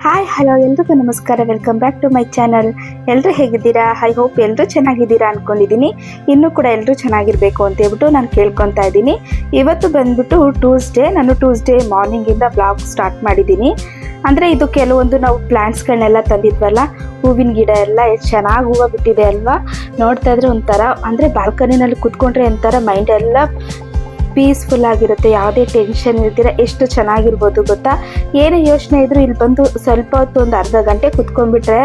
Hi hello ಎಲ್ರಿಗೂ ನಮಸ್ಕಾರ. Welcome back to my channel. ಎಲ್ಲರೂ ಹೇಗಿದ್ದೀರಾ? ಐ ಹೋಪ್ ಎಲ್ಲರೂ ಚೆನ್ನಾಗಿದ್ದೀರಾ ಅಂದ್ಕೊಂಡಿದ್ದೀನಿ. ಇನ್ನೂ ಕೂಡ ಎಲ್ಲರೂ ಚೆನ್ನಾಗಿರಬೇಕು ಅಂತ ಹೇಳ್ಬಿಟ್ಟು ನಾನು ಕೇಳ್ಕೊತಾ ಇದ್ದೀನಿ. ಇವತ್ತು ಬಂದ್ಬಿಟ್ಟು ಟ್ಯೂಸ್ಡೇ. ನಾನು ಟ್ಯೂಸ್ಡೇ ಮಾರ್ನಿಂಗಿಂದ ಬ್ಲಾಗ್ ಸ್ಟಾರ್ಟ್ ಮಾಡಿದ್ದೀನಿ. ಅಂದರೆ ಇದು ಕೆಲವೊಂದು ನಾವು ಪ್ಲ್ಯಾಂಟ್ಸ್ಗಳನ್ನೆಲ್ಲ ತಂದಿದ್ವಲ್ಲ, ಹೂವಿನ ಗಿಡ ಎಲ್ಲ ಎಷ್ಟು ಚೆನ್ನಾಗಿ ಹೂವು ಬಿಟ್ಟಿದೆ ಅಲ್ವಾ. ನೋಡ್ತಾ ಇದ್ರೆ ಒಂಥರ ಅಂದರೆ ಬಾಲ್ಕನಿನಲ್ಲಿ ಕೂತ್ಕೊಂಡ್ರೆ ಒಂಥರ ಮೈಂಡ್ ಎಲ್ಲ ಪೀಸ್ಫುಲ್ ಆಗಿರುತ್ತೆ. ಯಾವುದೇ ಟೆನ್ಷನ್ ಇರ್ತೀರ ಎಷ್ಟು ಚೆನ್ನಾಗಿರ್ಬೋದು ಗೊತ್ತಾ. ಏನೇ ಯೋಚನೆ ಇದ್ರೂ ಇಲ್ಲಿ ಬಂದು ಸ್ವಲ್ಪ ಹೊತ್ತು ಒಂದು ಅರ್ಧ ಗಂಟೆ ಕುತ್ಕೊಂಡ್ಬಿಟ್ರೆ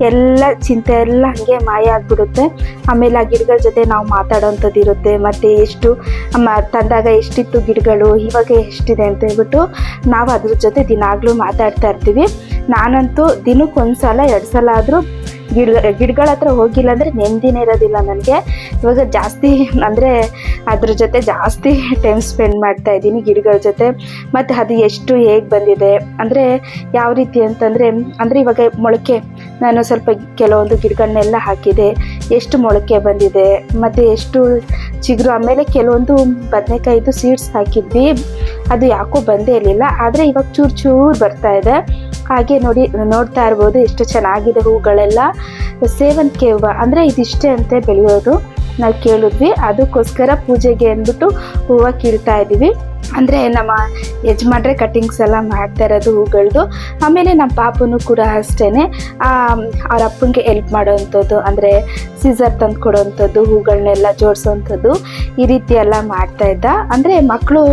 ಎಲ್ಲ ಚಿಂತೆ ಎಲ್ಲ ಹಾಗೆ ಮಾಯ ಆಗಿಬಿಡುತ್ತೆ. ಆಮೇಲೆ ಆ ಗಿಡಗಳ ಜೊತೆ ನಾವು ಮಾತಾಡೋವಂಥದ್ದು ಇರುತ್ತೆ. ಮತ್ತು ಎಷ್ಟು ತಂದಾಗ ಎಷ್ಟಿತ್ತು ಗಿಡಗಳು, ಇವಾಗ ಎಷ್ಟಿದೆ ಅಂತ ಹೇಳ್ಬಿಟ್ಟು ನಾವು ಅದ್ರ ಜೊತೆ ದಿನಾಗಲೂ ಮಾತಾಡ್ತಾ ಇರ್ತೀವಿ. ನಾನಂತೂ ದಿನಕ್ಕೊಂದು ಸಲ 2 ಸಲ ಆದರೂ ಗಿಡಗಳ ಹತ್ರ ಹೋಗಿಲ್ಲ ಅಂದರೆ ನೆಮ್ಮದಿನೇ ಇರೋದಿಲ್ಲ ನನಗೆ. ಇವಾಗ ಜಾಸ್ತಿ ಅಂದರೆ ಅದ್ರ ಜೊತೆ ಜಾಸ್ತಿ ಟೈಮ್ ಸ್ಪೆಂಡ್ ಮಾಡ್ತಾ ಇದ್ದೀನಿ ಗಿಡಗಳ ಜೊತೆ. ಮತ್ತು ಅದು ಎಷ್ಟು ಹೇಗೆ ಬಂದಿದೆ ಅಂದರೆ ಯಾವ ರೀತಿ ಅಂತಂದರೆ ಇವಾಗ ಮೊಳಕೆ ನಾನು ಸ್ವಲ್ಪ ಕೆಲವೊಂದು ಗಿಡಗಳನ್ನೆಲ್ಲ ಹಾಕಿದೆ, ಎಷ್ಟು ಮೊಳಕೆ ಬಂದಿದೆ ಮತ್ತು ಎಷ್ಟು ಚಿಗುರು. ಆಮೇಲೆ ಕೆಲವೊಂದು ಬದನೆಕಾಯಿದು ಸೀಡ್ಸ್ ಹಾಕಿದ್ವಿ, ಅದು ಯಾಕೋ ಬಂದೇ ಇರಲಿಲ್ಲ. ಆದರೆ ಇವಾಗ ಚೂರು ಚೂರು ಬರ್ತಾ ಇದೆ. ಹಾಗೆ ನೋಡ್ತಾ ಇರ್ಬೋದು ಎಷ್ಟು ಚೆನ್ನಾಗಿದೆ ಹೂಗಳೆಲ್ಲ. ಸೇವಂತಿಗೆ ಹೂವು ಅಂದರೆ ಇದಿಷ್ಟೇ ಅಂತೆ ಬೆಳೆಯೋದು ನಾವು ಕೇಳಿದ್ವಿ. ಅದಕ್ಕೋಸ್ಕರ ಪೂಜೆಗೆ ಅಂದ್ಬಿಟ್ಟು ಹೂವು ಕೀಳ್ತಾ ಇದ್ದೀವಿ. ಅಂದರೆ ನಮ್ಮ ಯಜಮಾನ್ರೆ ಕಟ್ಟಿಂಗ್ಸ್ ಎಲ್ಲ ಮಾಡ್ತಾ ಇರೋದು ಹೂಗಳದು. ಆಮೇಲೆ ನಮ್ಮ ಪಾಪನು ಕೂಡ ಅಷ್ಟೇ ಅವ್ರ ಅಪ್ಪನಿಗೆ ಹೆಲ್ಪ್ ಮಾಡೋವಂಥದ್ದು, ಅಂದರೆ ಸೀಸರ್ ತಂದು ಕೊಡೋವಂಥದ್ದು, ಹೂಗಳನ್ನೆಲ್ಲ ಜೋಡಿಸೋವಂಥದ್ದು, ಈ ರೀತಿ ಎಲ್ಲ ಮಾಡ್ತಾಯಿದ್ದ. ಅಂದರೆ ಮಕ್ಕಳು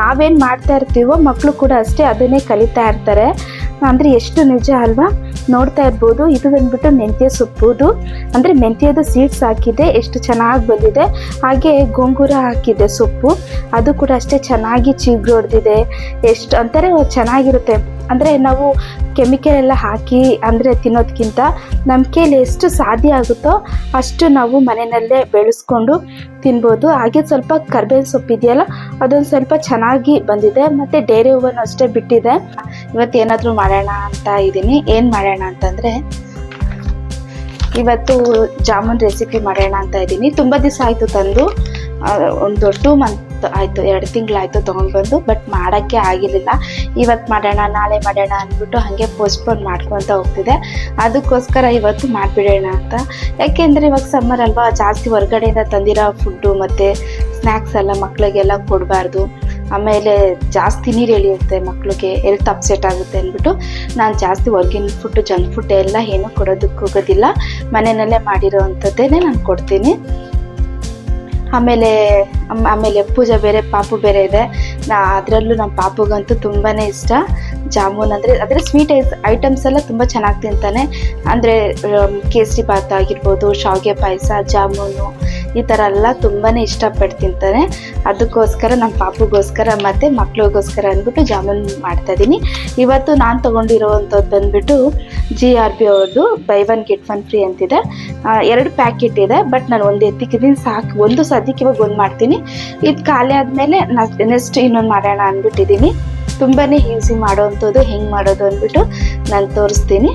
ನಾವೇನು ಮಾಡ್ತಾ ಇರ್ತೀವೋ ಮಕ್ಕಳು ಕೂಡ ಅಷ್ಟೇ ಅದನ್ನೇ ಕಲಿತಾ ಇರ್ತಾರೆ. ಅಂದರೆ ಎಷ್ಟು ನಿಜ ಅಲ್ವಾ. ನೋಡ್ತಾ ಇರ್ಬೋದು, ಇದು ಬಂದ್ಬಿಟ್ಟು ಮೆಂತ್ಯ ಸೊಪ್ಪುದು, ಅಂದರೆ ಮೆಂತ್ಯದ ಸೀಡ್ಸ್ ಹಾಕಿದೆ, ಎಷ್ಟು ಚೆನ್ನಾಗಿ ಬಂದಿದೆ. ಹಾಗೆ ಗೋಂಗೂರ ಹಾಕಿದೆ ಸೊಪ್ಪು, ಅದು ಕೂಡ ಅಷ್ಟೇ ಚೆನ್ನಾಗಿ ಚಿಗುರು ಹೊಡೆದಿದೆ. ಎಷ್ಟು ಅಂತಾರೆ ಚೆನ್ನಾಗಿರುತ್ತೆ. ಅಂದರೆ ನಾವು ಕೆಮಿಕಲ್ ಎಲ್ಲ ಹಾಕಿ ಅಂದರೆ ತಿನ್ನೋದಕ್ಕಿಂತ ನಮ್ಮ ಕೈಲಿ ಎಷ್ಟು ಸಾಧ್ಯ ಆಗುತ್ತೋ ಅಷ್ಟು ನಾವು ಮನೆಯಲ್ಲೇ ಬೆಳೆಸ್ಕೊಂಡು ತಿನ್ಬೋದು. ಹಾಗೆ ಸ್ವಲ್ಪ ಕರ್ಬೇವಿನ ಸೊಪ್ಪು ಇದೆಯಲ್ಲ, ಅದೊಂದು ಸ್ವಲ್ಪ ಚೆನ್ನಾಗಿ ಬಂದಿದೆ. ಮತ್ತು ಡೇರೆ ಹೂವನ್ನು ಅಷ್ಟೇ ಬಿಟ್ಟಿದೆ. ಇವತ್ತೇನಾದರೂ ಮಾಡೋಣ ಅಂತ ಇದ್ದೀನಿ. ಏನು ಮಾಡೋಣ ಅಂತಂದರೆ ಇವತ್ತು ಜಾಮೂನ್ ರೆಸಿಪಿ ಮಾಡೋಣ ಅಂತ ಇದ್ದೀನಿ. ತುಂಬ ದಿವಸ ಆಯಿತು ತಂದು, ಒಂದು 2 ಮಂತ್ ಆಯಿತು, 2 ತಿಂಗಳಾಯಿತು ತೊಗೊಂಡ್ಬಂದು. ಬಟ್ ಮಾಡೋಕ್ಕೆ ಆಗಿರಲಿಲ್ಲ. ಇವತ್ತು ಮಾಡೋಣ ನಾಳೆ ಮಾಡೋಣ ಅಂದ್ಬಿಟ್ಟು ಹಾಗೆ ಪೋಸ್ಟ್ಪೋನ್ ಮಾಡ್ಕೊತ ಹೋಗ್ತಿದೆ. ಅದಕ್ಕೋಸ್ಕರ ಇವತ್ತು ಮಾಡಿಬಿಡೋಣ ಅಂತ. ಯಾಕೆಂದರೆ ಇವಾಗ ಸಮ್ಮರ್ ಅಲ್ವಾ, ಜಾಸ್ತಿ ಹೊರಗಡೆಯಿಂದ ತಂದಿರೋ ಫುಡ್ಡು ಮತ್ತು ಸ್ನ್ಯಾಕ್ಸ್ ಎಲ್ಲ ಮಕ್ಕಳಿಗೆಲ್ಲ ಕೊಡಬಾರ್ದು. ಆಮೇಲೆ ಜಾಸ್ತಿ ನೀರು ಎಳೆಯುತ್ತೆ ಮಕ್ಕಳಿಗೆ, ಹೆಲ್ತ್ ಅಪ್ಸೆಟ್ ಆಗುತ್ತೆ ಅಂದ್ಬಿಟ್ಟು ನಾನು ಜಾಸ್ತಿ ಹೊರಗಿನ ಫುಡ್ಡು, ಜಂಕ್ ಫುಡ್ ಎಲ್ಲ ಏನೂ ಕೊಡೋದಕ್ಕೆ ಹೋಗೋದಿಲ್ಲ. ಮನೆಯಲ್ಲೇ ಮಾಡಿರೋ ಅಂಥದ್ದೇ ನಾನು ಕೊಡ್ತೀನಿ. ಆಮೇಲೆ ಪೂಜೆ ಬೇರೆ, ಪಾಪು ಬೇರೆ ಇದೆ. ಅದರಲ್ಲೂ ನಮ್ಮ ಪಾಪುಗಂತೂ ತುಂಬಾ ಇಷ್ಟ ಜಾಮೂನ್ ಅಂದರೆ ಸ್ವೀಟ್ ಐಟಮ್ಸ್ ಎಲ್ಲ ತುಂಬ ಚೆನ್ನಾಗಿ ತಿಂತಾನೆ. ಅಂದರೆ ಕೇಸರಿ ಭಾತ್ ಆಗಿರ್ಬೋದು, ಶಾವಿಗೆ ಪಾಯಸ, ಜಾಮೂನು, ಈ ಥರ ಎಲ್ಲ ತುಂಬಾ ಇಷ್ಟಪಟ್ಟು ತಿಂತಾನೆ. ಅದಕ್ಕೋಸ್ಕರ ನಮ್ಮ ಪಾಪುಗೋಸ್ಕರ ಮತ್ತು ಮಕ್ಳಿಗೋಸ್ಕರ ಅಂದ್ಬಿಟ್ಟು ಜಾಮೂನ್ ಮಾಡ್ತಾಯಿದ್ದೀನಿ. ಇವತ್ತು ನಾನು ತೊಗೊಂಡಿರೋವಂಥದ್ದು ಬಂದುಬಿಟ್ಟು GRB ಅವ್ರದ್ದು ಬೈ 1 get 1 ಫ್ರೀ ಅಂತಿದೆ. 2 ಪ್ಯಾಕೆಟ್ ಇದೆ. ಬಟ್ ನಾನು ಒಂದು ಎತ್ತಿಕ್ಕಿದ್ದೀನಿ ಸಾಕು. ಒಂದು ಸದ್ಯಕ್ಕೆ ಇವಾಗ ಒಂದು ಮಾಡ್ತೀನಿ, ಇದು ಖಾಲಿ ಆದಮೇಲೆ ನೆಕ್ಸ್ಟ್ ಇನ್ನೊಂದು ಮಾಡೋಣ ಅಂದ್ಬಿಟ್ಟಿದ್ದೀನಿ. ತುಂಬಾ ಈಸಿ ಮಾಡೋವಂಥದ್ದು, ಹೆಂಗೆ ಮಾಡೋದು ಅಂದ್ಬಿಟ್ಟು ನಾನು ತೋರಿಸ್ತೀನಿ.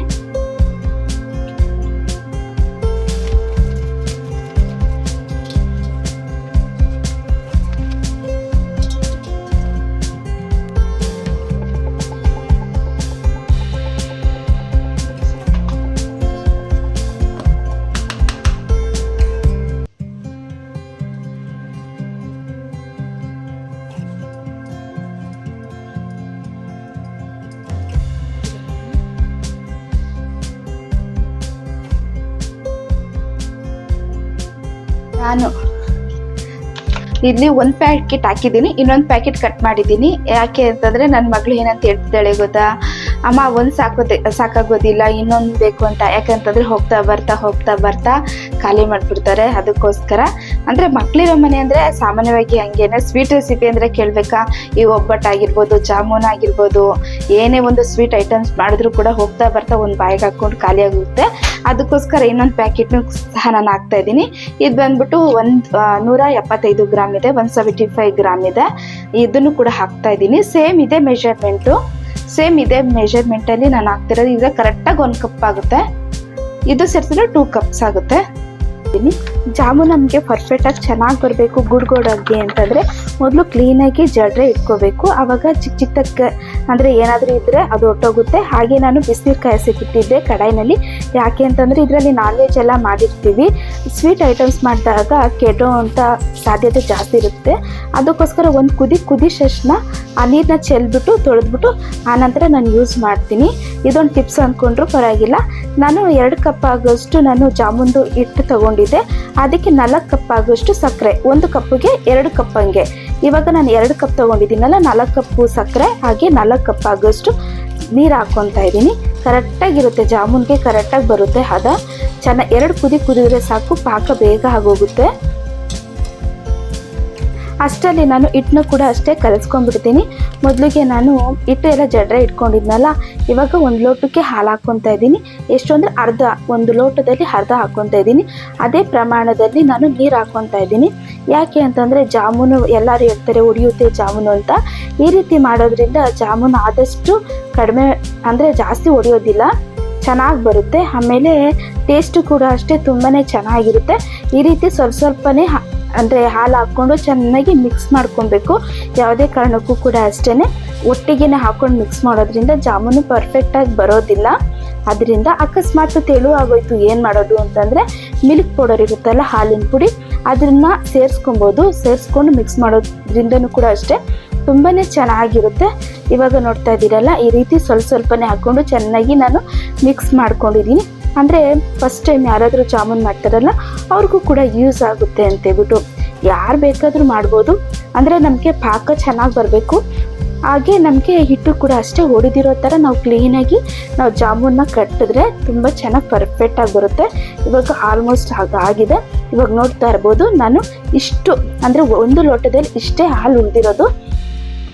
ನಾನು ಇಲ್ಲಿ 1 ಪ್ಯಾಕೆಟ್ ಹಾಕಿದ್ದೀನಿ, ಇನ್ನೊಂದು ಪ್ಯಾಕೆಟ್ ಕಟ್ ಮಾಡಿದ್ದೀನಿ. ಯಾಕೆ ಅಂತಂದರೆ ನನ್ನ ಮಗಳು ಏನಂತ ಹೇಳ್ತಿದ್ದಾಳೆ ಗೊತ್ತಾ, ಅಮ್ಮ ಒಂದು ಸಾಕಾಗೋದಿಲ್ಲ, ಇನ್ನೊಂದು ಬೇಕು ಅಂತ. ಯಾಕಂತಂದರೆ ಹೋಗ್ತಾ ಬರ್ತಾ ಖಾಲಿ ಮಾಡಿಬಿಡ್ತಾರೆ. ಅದಕ್ಕೋಸ್ಕರ ಅಂದರೆ ಮಕ್ಕಳಿರೋ ಮನೆ ಅಂದರೆ ಸಾಮಾನ್ಯವಾಗಿ ಹಂಗೇನೆ. ಸ್ವೀಟ್ ರೆಸಿಪಿ ಅಂದರೆ ಕೇಳಬೇಕಾ, ಈ ಒಬ್ಬಟ್ಟಾಗಿರ್ಬೋದು, ಜಾಮೂನ್ ಆಗಿರ್ಬೋದು, ಏನೇ ಒಂದು ಸ್ವೀಟ್ ಐಟಮ್ಸ್ ಮಾಡಿದ್ರೂ ಕೂಡ ಹೋಗ್ತಾ ಬರ್ತಾ ಒಂದು ಬಾಯಿಗೆ ಹಾಕ್ಕೊಂಡು ಖಾಲಿ ಆಗುತ್ತೆ. ಅದಕ್ಕೋಸ್ಕರ ಇನ್ನೊಂದು ಪ್ಯಾಕೆಟ್ನು ಸಹ ನಾನು ಹಾಕ್ತಾಯಿದ್ದೀನಿ. ಇದು ಬಂದ್ಬಿಟ್ಟು 175 ಗ್ರಾಮ್ ಇದೆ, 175 ಗ್ರಾಮ್ ಇದೆ. ಇದನ್ನು ಕೂಡ ಹಾಕ್ತಾಯಿದ್ದೀನಿ. ಸೇಮ್ ಇದೆ ಮೆಷರ್ಮೆಂಟಲ್ಲಿ ನಾನು ಹಾಕ್ತಿರೋದು. ಈಗ ಕರೆಕ್ಟಾಗಿ 1 ಕಪ್ ಆಗುತ್ತೆ. ಇದು ಸೇರಿಸಿದ್ರೆ 2 ಕಪ್ಸ್ ಆಗುತ್ತೆ. ಜಾಮೂನ್ ನಮಗೆ ಪರ್ಫೆಕ್ಟಾಗಿ ಚೆನ್ನಾಗಿ ಬರಬೇಕು ಗುಡ್ಗೋಡಾಗಿ ಅಂತಂದರೆ ಮೊದಲು ಕ್ಲೀನಾಗಿ ಜಡ್ರೆ ಇಟ್ಕೋಬೇಕು. ಆವಾಗ ಚಿಕ್ಕ ಚಿಕ್ಕದಕ್ಕೆ ಅಂದರೆ ಏನಾದರೂ ಇದ್ದರೆ ಅದು ಹೊಟ್ಟೋಗುತ್ತೆ. ಹಾಗೆ ನಾನು ಬಿಸಿನೀರು ಕಾಯಿಸೋಕ್ಕಿಟ್ಟಿದ್ದೆ ಕಡಾಯಿನಲ್ಲಿ. ಯಾಕೆ ಅಂತಂದರೆ ಇದರಲ್ಲಿ ನಾನ್ ವೆಜ್ ಎಲ್ಲ ಮಾಡಿರ್ತೀವಿ, ಸ್ವೀಟ್ ಐಟಮ್ಸ್ ಮಾಡಿದಾಗ ಕೆಡೋ ಅಂತ ಸಾಧ್ಯತೆ ಜಾಸ್ತಿ ಇರುತ್ತೆ. ಅದಕ್ಕೋಸ್ಕರ ಒಂದು ಕುದಿಸೋಷ್ಟನ್ನ ಆ ನೀರನ್ನ ಚೆಲ್ಬಿಟ್ಟು ತೊಳೆದ್ಬಿಟ್ಟು ಆನಂತರ ನಾನು ಯೂಸ್ ಮಾಡ್ತೀನಿ. ಇದೊಂದು ಟಿಪ್ಸ್ ಅಂದ್ಕೊಂಡ್ರು ಪರವಾಗಿಲ್ಲ. ನಾನು 2 ಕಪ್ ಆಗೋಷ್ಟು ನಾನು ಜಾಮೂನ್ದು ಹಿಟ್ಟು ತೊಗೊಂಡಿದ್ದೆ, ಅದಕ್ಕೆ 4 ಕಪ್ ಆಗೋಷ್ಟು ಸಕ್ಕರೆ, 1 ಕಪ್ಪಿಗೆ 2 ಕಪ್ ಹಂಗೆ. ಇವಾಗ ನಾನು 2 ಕಪ್ ತೊಗೊಂಡಿದ್ದೀನಲ್ಲ, 4 ಕಪ್ಪು ಸಕ್ಕರೆ ಹಾಗೆ 4 ಕಪ್ ಆಗೋಷ್ಟು ನೀರು ಹಾಕ್ಕೊತಾ ಇದ್ದೀನಿ. ಕರೆಕ್ಟಾಗಿರುತ್ತೆ, ಜಾಮೂನ್ಗೆ ಕರೆಕ್ಟಾಗಿ ಬರುತ್ತೆ ಹದ. ಚೆನ್ನಾಗಿ 2 ಕುದಿದ್ರೆ ಸಾಕು, ಪಾಕ ಬೇಗ ಆಗೋಗುತ್ತೆ. ಅಷ್ಟರಲ್ಲಿ ನಾನು ಹಿಟ್ಟನ್ನು ಕೂಡ ಅಷ್ಟೇ ಕಲಿಸ್ಕೊಂಡ್ಬಿಡ್ತೀನಿ. ಮೊದಲಿಗೆ ನಾನು ಹಿಟ್ಟು ಎಲ್ಲ ಜಡ್ರೆ ಇಟ್ಕೊಂಡಿದ್ನಲ್ಲ, ಇವಾಗ 1 ಲೋಟಕ್ಕೆ ಹಾಲು ಹಾಕ್ಕೊತಾ ಇದ್ದೀನಿ. ಎಷ್ಟು ಅಂದರೆ ಅರ್ಧ, 1 ಲೋಟದಲ್ಲಿ ಅರ್ಧ ಹಾಕ್ಕೊತಾ ಇದ್ದೀನಿ. ಅದೇ ಪ್ರಮಾಣದಲ್ಲಿ ನಾನು ನೀರು ಹಾಕ್ಕೊತಾ ಇದ್ದೀನಿ. ಯಾಕೆ ಅಂತಂದರೆ ಜಾಮೂನು ಎಲ್ಲರೂ ಹೇಳ್ತಾರೆ ಒಡೆಯುತ್ತೆ ಜಾಮೂನು ಅಂತ. ಈ ರೀತಿ ಮಾಡೋದ್ರಿಂದ ಜಾಮೂನು ಆದಷ್ಟು ಕಡಿಮೆ ಅಂದರೆ ಜಾಸ್ತಿ ಒಡೆಯೋದಿಲ್ಲ, ಚೆನ್ನಾಗಿ ಬರುತ್ತೆ. ಆಮೇಲೆ ಟೇಸ್ಟು ಕೂಡ ಅಷ್ಟೇ ತುಂಬಾ ಚೆನ್ನಾಗಿರುತ್ತೆ. ಈ ರೀತಿ ಸ್ವಲ್ಪನೇ ಅಂದರೆ ಹಾಲು ಹಾಕ್ಕೊಂಡು ಚೆನ್ನಾಗಿ ಮಿಕ್ಸ್ ಮಾಡ್ಕೊಬೇಕು. ಯಾವುದೇ ಕಾರಣಕ್ಕೂ ಕೂಡ ಅಷ್ಟೇ ಒಟ್ಟಿಗೆ ಹಾಕ್ಕೊಂಡು ಮಿಕ್ಸ್ ಮಾಡೋದ್ರಿಂದ ಜಾಮೂನು ಪರ್ಫೆಕ್ಟಾಗಿ ಬರೋದಿಲ್ಲ. ಅದರಿಂದ ಅಕಸ್ಮಾತ್ ತೆಳು ಆಗೋಯ್ತು ಏನು ಮಾಡೋದು ಅಂತಂದರೆ ಮಿಲ್ಕ್ ಪೌಡರ್ ಇರುತ್ತಲ್ಲ, ಹಾಲಿನ ಪುಡಿ, ಅದನ್ನು ಸೇರಿಸ್ಕೊಂಡು ಮಿಕ್ಸ್ ಮಾಡೋದ್ರಿಂದನೂ ಕೂಡ ಅಷ್ಟೇ ತುಂಬಾ ಚೆನ್ನಾಗಿರುತ್ತೆ. ಇವಾಗ ನೋಡ್ತಾ ಇದ್ದೀರಲ್ಲ, ಈ ರೀತಿ ಸ್ವಲ್ಪನೇ ಹಾಕ್ಕೊಂಡು ಚೆನ್ನಾಗಿ ನಾನು ಮಿಕ್ಸ್ ಮಾಡ್ಕೊಂಡಿದ್ದೀನಿ. ಅಂದರೆ ಫಸ್ಟ್ ಟೈಮ್ ಯಾರಾದರೂ ಜಾಮೂನ್ ಮಾಡ್ತಾರಲ್ಲ ಅವ್ರಿಗೂ ಕೂಡ ಯೂಸ್ ಆಗುತ್ತೆ ಅಂತೇಳ್ಬಿಟ್ಟು ಯಾರು ಬೇಕಾದರೂ ಮಾಡ್ಬೋದು. ಅಂದರೆ ನಮಗೆ ಪಾಕ ಚೆನ್ನಾಗಿ ಬರಬೇಕು. ಹಾಗೆ ನಮಗೆ ಹಿಟ್ಟು ಕೂಡ ಅಷ್ಟೇ ಹೊಡೆದಿರೋ ಥರ ನಾವು ಕ್ಲೀನಾಗಿ ನಾವು ಜಾಮೂನ್ನ ಕಟ್ಟಿದ್ರೆ ತುಂಬ ಚೆನ್ನಾಗಿ ಪರ್ಫೆಕ್ಟಾಗಿ ಬರುತ್ತೆ. ಇವಾಗ ಆಲ್ಮೋಸ್ಟ್ ಆಗಿದೆ. ಇವಾಗ ನೋಡ್ತಾ ಇರ್ಬೋದು, ನಾನು ಇಷ್ಟು ಅಂದರೆ 1 ಲೋಟದಲ್ಲಿ ಇಷ್ಟೇ ಹಾಲು ಉಳಿದಿರೋದು.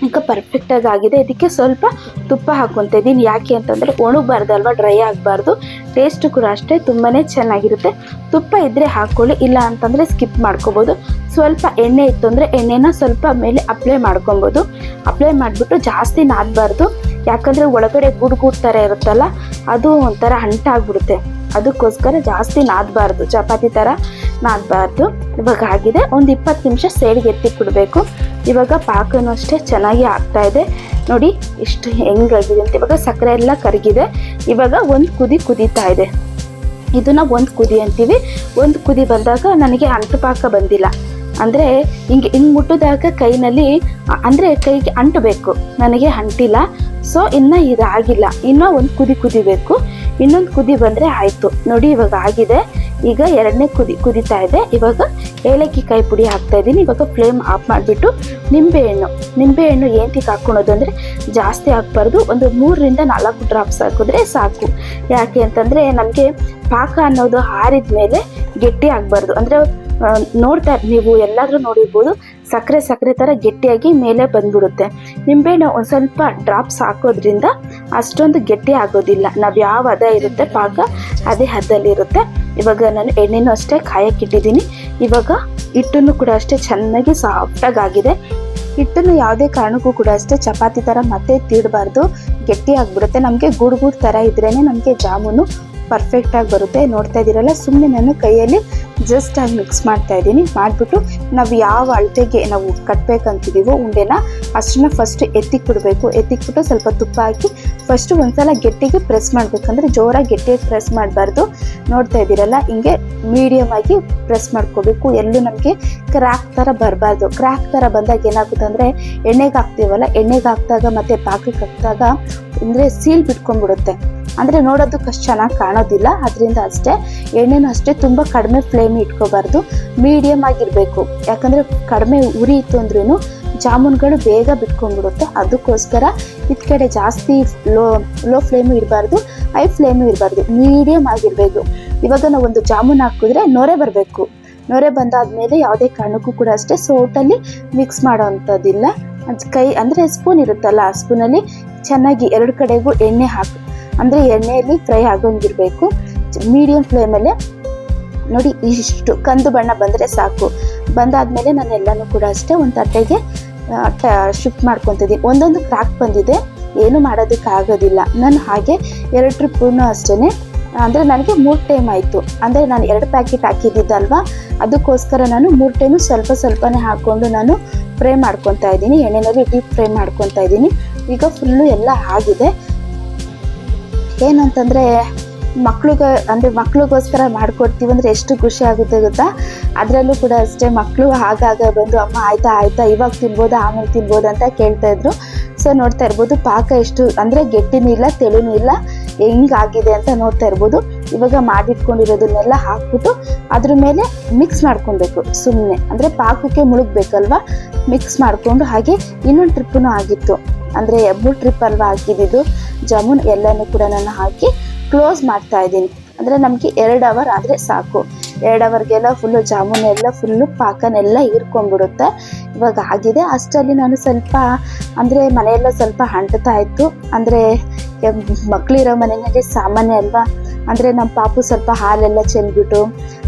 ಈಗ ಪರ್ಫೆಕ್ಟಾಗಿ ಆಗಿದೆ. ಇದಕ್ಕೆ ಸ್ವಲ್ಪ ತುಪ್ಪ ಹಾಕ್ಕೊತಾ ಇದ್ದೀನಿ. ಯಾಕೆ ಅಂತಂದರೆ ಒಣಗಬಾರ್ದಲ್ವ, ಡ್ರೈ ಆಗಬಾರ್ದು. ಟೇಸ್ಟು ಕೂಡ ಅಷ್ಟೇ ತುಂಬಾ ಚೆನ್ನಾಗಿರುತ್ತೆ. ತುಪ್ಪ ಇದ್ದರೆ ಹಾಕ್ಕೊಳ್ಳಿ, ಇಲ್ಲ ಅಂತಂದರೆ ಸ್ಕಿಪ್ ಮಾಡ್ಕೊಬೋದು. ಸ್ವಲ್ಪ ಎಣ್ಣೆ ಇತ್ತು ಅಂದರೆ ಎಣ್ಣೆನ ಸ್ವಲ್ಪ ಮೇಲೆ ಅಪ್ಲೈ ಮಾಡ್ಕೊಬೋದು. ಅಪ್ಲೈ ಮಾಡಿಬಿಟ್ಟು ಜಾಸ್ತಿ ನಾದಬಾರ್ದು, ಯಾಕಂದರೆ ಒಳಗಡೆ ಗುಡ್ ಥರ ಇರುತ್ತಲ್ಲ, ಅದು ಒಂಥರ ಅಂಟಾಗ್ಬಿಡುತ್ತೆ. ಅದಕ್ಕೋಸ್ಕರ ಜಾಸ್ತಿ ನಾದಬಾರ್ದು, ಚಪಾತಿ ಥರ ನಾದಬಾರ್ದು. ಇವಾಗ ಆಗಿದೆ. ಒಂದು 20 ನಿಮಿಷ ಸೈಡ್ಗೆ ಎತ್ತಿಕ್ಬಿಡಬೇಕು. ಇವಾಗ ಪಾಕನೂ ಅಷ್ಟೇ ಚೆನ್ನಾಗಿ ಆಗ್ತಾ ಇದೆ. ನೋಡಿ ಎಷ್ಟು ಹೆಂಗಾಗಿದೆ ಅಂತ. ಇವಾಗ ಸಕ್ಕರೆ ಎಲ್ಲ ಕರಗಿದೆ. ಇವಾಗ ಒಂದು ಕುದೀತಾ ಇದೆ. ಇದನ್ನು ಒಂದು ಕುದಿ ಅಂತೀವಿ. ಒಂದು ಕುದಿ ಬಂದಾಗ ನನಗೆ ಅಂಟು ಪಾಕ ಬಂದಿಲ್ಲ, ಅಂದರೆ ಹಿಂಗೆ ಮುಟ್ಟಿದಾಗ ಕೈನಲ್ಲಿ ಅಂದರೆ ಕೈಗೆ ಅಂಟಬೇಕು, ನನಗೆ ಅಂಟಿಲ್ಲ. ಸೊ ಇನ್ನು ಇದಾಗಿಲ್ಲ, ಇನ್ನೂ ಒಂದು ಕುದಿಬೇಕು. ಇನ್ನೊಂದು ಕುದಿ ಬಂದರೆ ಆಯಿತು. ನೋಡಿ ಇವಾಗ ಆಗಿದೆ. ಈಗ 2ನೇ ಕುದೀತಾ ಇದೆ. ಇವಾಗ ಏಲಕ್ಕಿ ಕಾಯಿ ಪುಡಿ ಹಾಕ್ತಾ ಇದ್ದೀನಿ. ಇವಾಗ ಫ್ಲೇಮ್ ಆಫ್ ಮಾಡಿಬಿಟ್ಟು ನಿಂಬೆಹಣ್ಣು ಏನಕ್ಕೆ ಹಾಕ್ಕೊಳೋದು ಅಂದರೆ ಜಾಸ್ತಿ ಹಾಕ್ಬಾರ್ದು, ಒಂದು 3ರಿಂದ 4 ಡ್ರಾಪ್ಸ್ ಹಾಕಿದ್ರೆ ಸಾಕು. ಯಾಕೆ ಅಂತಂದರೆ ನಮಗೆ ಪಾಕ ಅನ್ನೋದು ಆರಿದ ಮೇಲೆ ಗಟ್ಟಿ ಆಗಬಾರ್ದು. ಅಂದರೆ ನೀವು ಎಲ್ಲಾದರೂ ನೋಡಿರ್ಬೋದು, ಸಕ್ಕರೆ ಥರ ಗಟ್ಟಿಯಾಗಿ ಮೇಲೆ ಬಂದ್ಬಿಡುತ್ತೆ. ನಿಂಬೆಹಣ್ಣು ಒಂದು ಸ್ವಲ್ಪ ಡ್ರಾಪ್ಸ್ ಹಾಕೋದ್ರಿಂದ ಅಷ್ಟೊಂದು ಗಟ್ಟಿ ಆಗೋದಿಲ್ಲ. ನಾವು ಯಾವ ಹದ ಇರುತ್ತೆ ಪಾಕ ಅದೇ ಹದಲ್ಲಿರುತ್ತೆ. ಇವಾಗ ನಾನು ಎಣ್ಣೆನೂ ಅಷ್ಟೇ ಕಾಯಕ್ಕಿಟ್ಟಿದ್ದೀನಿ. ಇವಾಗ ಹಿಟ್ಟನ್ನು ಕೂಡ ಅಷ್ಟೇ ಚೆನ್ನಾಗಿ ಸಾಫ್ಟಾಗಿ ಆಗಿದೆ. ಹಿಟ್ಟನ್ನು ಯಾವುದೇ ಕಾರಣಕ್ಕೂ ಕೂಡ ಅಷ್ಟೇ ಚಪಾತಿ ಥರ ಮತ್ತೆ ತೀಡಬಾರ್ದು, ಗಟ್ಟಿ ಆಗಿಬಿಡುತ್ತೆ. ನಮಗೆ ಗುಡ್ ಥರ ಇದ್ರೇ ನಮಗೆ ಜಾಮೂನು ಪರ್ಫೆಕ್ಟಾಗಿ ಬರುತ್ತೆ. ನೋಡ್ತಾ ಇದ್ದೀರಲ್ಲ, ಸುಮ್ಮನೆ ನಾನು ಕೈಯಲ್ಲಿ ಜಸ್ಟ್ ಆಗಿ ಮಿಕ್ಸ್ ಮಾಡ್ತಾ ಇದ್ದೀನಿ. ಮಾಡಿಬಿಟ್ಟು ನಾವು ಯಾವ ಅಳತೆಗೆ ನಾವು ಕಟ್ಟಬೇಕಂತಿದ್ದೀವೋ ಉಂಡೆನ ಅಷ್ಟನ್ನ ಫಸ್ಟ್ ಎತ್ತಿಕ್ಬಿಟ್ಟು ಸ್ವಲ್ಪ ತುಪ್ಪ ಹಾಕಿ ಫಸ್ಟು ಒಂದ್ಸಲ ಗಟ್ಟಿಗೆ ಪ್ರೆಸ್ ಮಾಡಬೇಕಂದ್ರೆ ಜೋರಾಗಿ ಗಟ್ಟಿಯಾಗಿ ಪ್ರೆಸ್ ಮಾಡಬಾರ್ದು. ನೋಡ್ತಾ ಇದ್ದೀರಲ್ಲ, ಹಿಂಗೆ ಮೀಡಿಯಮ್ ಆಗಿ ಪ್ರೆಸ್ ಮಾಡ್ಕೋಬೇಕು. ಎಲ್ಲೂ ನಮಗೆ ಕ್ರ್ಯಾಕ್ ಥರ ಬರಬಾರ್ದು. ಕ್ರ್ಯಾಕ್ ಥರ ಬಂದಾಗ ಏನಾಗುತ್ತೆ ಅಂದರೆ ಎಣ್ಣೆಗೆ ಹಾಕ್ತೀವಲ್ಲ, ಎಣ್ಣೆಗೆ ಹಾಕಿದಾಗ ಮತ್ತು ಪಾಕಕ್ಕೆ ಹಾಕಿದಾಗ ಅಂದರೆ ಸೀಲ್ ಬಿಟ್ಕೊಂಡ್ಬಿಡುತ್ತೆ. ಅಂದರೆ ನೋಡೋದಕ್ಕೆ ಅಷ್ಟು ಚೆನ್ನಾಗಿ ಕಾಣೋದಿಲ್ಲ. ಅದರಿಂದ ಅಷ್ಟೇ ಎಣ್ಣೆನೂ ಅಷ್ಟೇ ತುಂಬ ಕಡಿಮೆ ಫ್ಲೇಮ್ ಇಟ್ಕೋಬಾರ್ದು, ಮೀಡಿಯಮ್ ಆಗಿರಬೇಕು. ಯಾಕಂದರೆ ಕಡಿಮೆ ಉರಿ ಇತ್ತು ಅಂದ್ರೂ ಜಾಮೂನ್ಗಳು ಬೇಗ ಬಿಟ್ಕೊಂಡ್ಬಿಡುತ್ತೆ. ಅದಕ್ಕೋಸ್ಕರ ಇದ್ ಕಡೆ ಜಾಸ್ತಿ ಲೋ ಫ್ಲೇಮು ಇರಬಾರ್ದು, ಹೈ ಫ್ಲೇಮು ಇರಬಾರ್ದು, ಮೀಡಿಯಮ್ ಆಗಿರಬೇಕು. ಇವಾಗ ನಾವು ಒಂದು ಜಾಮೂನ್ ಹಾಕಿದ್ರೆ ನೊರೆ ಬರಬೇಕು. ನೊರೆ ಬಂದಾದ್ಮೇಲೆ ಯಾವುದೇ ಕಾರಣಕ್ಕೂ ಕೂಡ ಅಷ್ಟೇ ಸೋಟಲ್ಲಿ ಮಿಕ್ಸ್ ಮಾಡೋ ಅಂಥದ್ದಿಲ್ಲ. ಕೈ ಅಂದರೆ ಸ್ಪೂನ್ ಇರುತ್ತಲ್ಲ, ಆ ಸ್ಪೂನಲ್ಲಿ ಚೆನ್ನಾಗಿ 2 ಕಡೆಗೂ ಎಣ್ಣೆ ಹಾಕಿ, ಅಂದರೆ ಎಣ್ಣೆಯಲ್ಲಿ ಫ್ರೈ ಆಗೋಂಗಿರಬೇಕು. ಮೀಡಿಯಮ್ ಫ್ಲೇಮಲ್ಲೇ ನೋಡಿ ಇಷ್ಟು ಕಂದು ಬಣ್ಣ ಬಂದರೆ ಸಾಕು. ಬಂದಾದಮೇಲೆ ನಾನು ಎಲ್ಲನೂ ಕೂಡ ಅಷ್ಟೇ ಒಂದು ತಟ್ಟೆಗೆ ಶಿಫ್ಟ್ ಮಾಡ್ಕೊತಿದ್ದೀನಿ. ಒಂದೊಂದು ಕ್ರ್ಯಾಕ್ ಬಂದಿದೆ, ಏನು ಮಾಡೋದಕ್ಕಾಗೋದಿಲ್ಲ. ನಾನು ಹಾಗೆ 2 ಟ್ರಿಪ್ಪೂ ಅಷ್ಟೇ ಅಂದರೆ ನನಗೆ 3 ಟೈಮ್ ಆಯಿತು. ಅಂದರೆ ನಾನು 2 ಪ್ಯಾಕೆಟ್ ಹಾಕಿದ್ದಿದ್ದಲ್ವಾ, ಅದಕ್ಕೋಸ್ಕರ ನಾನು 3 ಟೈಮು ಸ್ವಲ್ಪನೇ ಹಾಕ್ಕೊಂಡು ನಾನು ಫ್ರೈ ಮಾಡ್ಕೊತಾ ಇದ್ದೀನಿ. ಎಣ್ಣೆಯಲ್ಲಿ ಡೀಪ್ ಫ್ರೈ ಮಾಡ್ಕೊತಾ ಇದ್ದೀನಿ. ಈಗ ಫುಲ್ಲು ಎಲ್ಲ ಆಗಿದೆ. ಏನಂತಂದರೆ ಮಕ್ಳಿಗೋಸ್ಕರ ಮಾಡ್ಕೊಡ್ತೀವಿ ಅಂದರೆ ಎಷ್ಟು ಖುಷಿ ಆಗುತ್ತೆ ಗೊತ್ತಾ. ಅದರಲ್ಲೂ ಕೂಡ ಅಷ್ಟೇ ಮಕ್ಕಳು ಆಗಾಗ ಬಂದು ಅಮ್ಮ ಆಯ್ತಾ ಇವಾಗ ತಿನ್ಬೋದು ಆಮೇಲೆ ತಿನ್ಬೋದು ಅಂತ ಕೇಳ್ತಾಯಿದ್ರು. ಸೊ ನೋಡ್ತಾ ಇರ್ಬೋದು ಪಾಕ ಎಷ್ಟು ಅಂದರೆ ಗಟ್ಟಿನೂ ಇಲ್ಲ ತೆಳುನೂ ಇಲ್ಲ, ಹೆಂಗಾಗಿದೆ ಅಂತ ನೋಡ್ತಾ ಇರ್ಬೋದು. ಇವಾಗ ಮಾಡಿಟ್ಕೊಂಡಿರೋದನ್ನೆಲ್ಲ ಹಾಕ್ಬಿಟ್ಟು ಅದ್ರ ಮೇಲೆ ಮಿಕ್ಸ್ ಮಾಡ್ಕೊಬೇಕು. ಸುಮ್ಮನೆ ಅಂದರೆ ಪಾಕಕ್ಕೆ ಮುಳುಗಬೇಕಲ್ವ, ಮಿಕ್ಸ್ ಮಾಡಿಕೊಂಡು ಹಾಗೆ ಇನ್ನೊಂದು ಟ್ರಿಪ್ಪೂ ಆಗಿತ್ತು. ಅಂದರೆ 3 ಟ್ರಿಪ್ ಅಲ್ವಾ ಹಾಕಿದ್ದು ಜಾಮೂನ್ ಎಲ್ಲನೂ ಕೂಡ ನಾನು ಹಾಕಿ ಕ್ಲೋಸ್ ಮಾಡ್ತಾ ಇದ್ದೀನಿ. ಅಂದರೆ ನಮಗೆ 2 ಅವರ್ ಆದರೆ ಸಾಕು. 2 ಅವರ್ಗೆಲ್ಲ ಫುಲ್ಲು ಜಾಮೂನ್ ಎಲ್ಲ ಫುಲ್ಲು ಪಾಕನೆಲ್ಲ ಹೀರ್ಕೊಂಡ್ಬಿಡುತ್ತೆ. ಇವಾಗ ಆಗಿದೆ. ಅಷ್ಟರಲ್ಲಿ ನಾನು ಸ್ವಲ್ಪ ಅಂದರೆ ಮನೆಯೆಲ್ಲ ಸ್ವಲ್ಪ ಅಂಟ್ತಾ ಇತ್ತು. ಅಂದರೆ ಮಕ್ಕಳಿರೋ ಮನೆಯಲ್ಲಿ ಸಾಮಾನ್ಯ ಅಲ್ವಾ. ಅಂದರೆ ನಮ್ಮ ಪಾಪು ಸ್ವಲ್ಪ ಹಾಲೆಲ್ಲ ಚೆಲ್ಬಿಟ್ಟು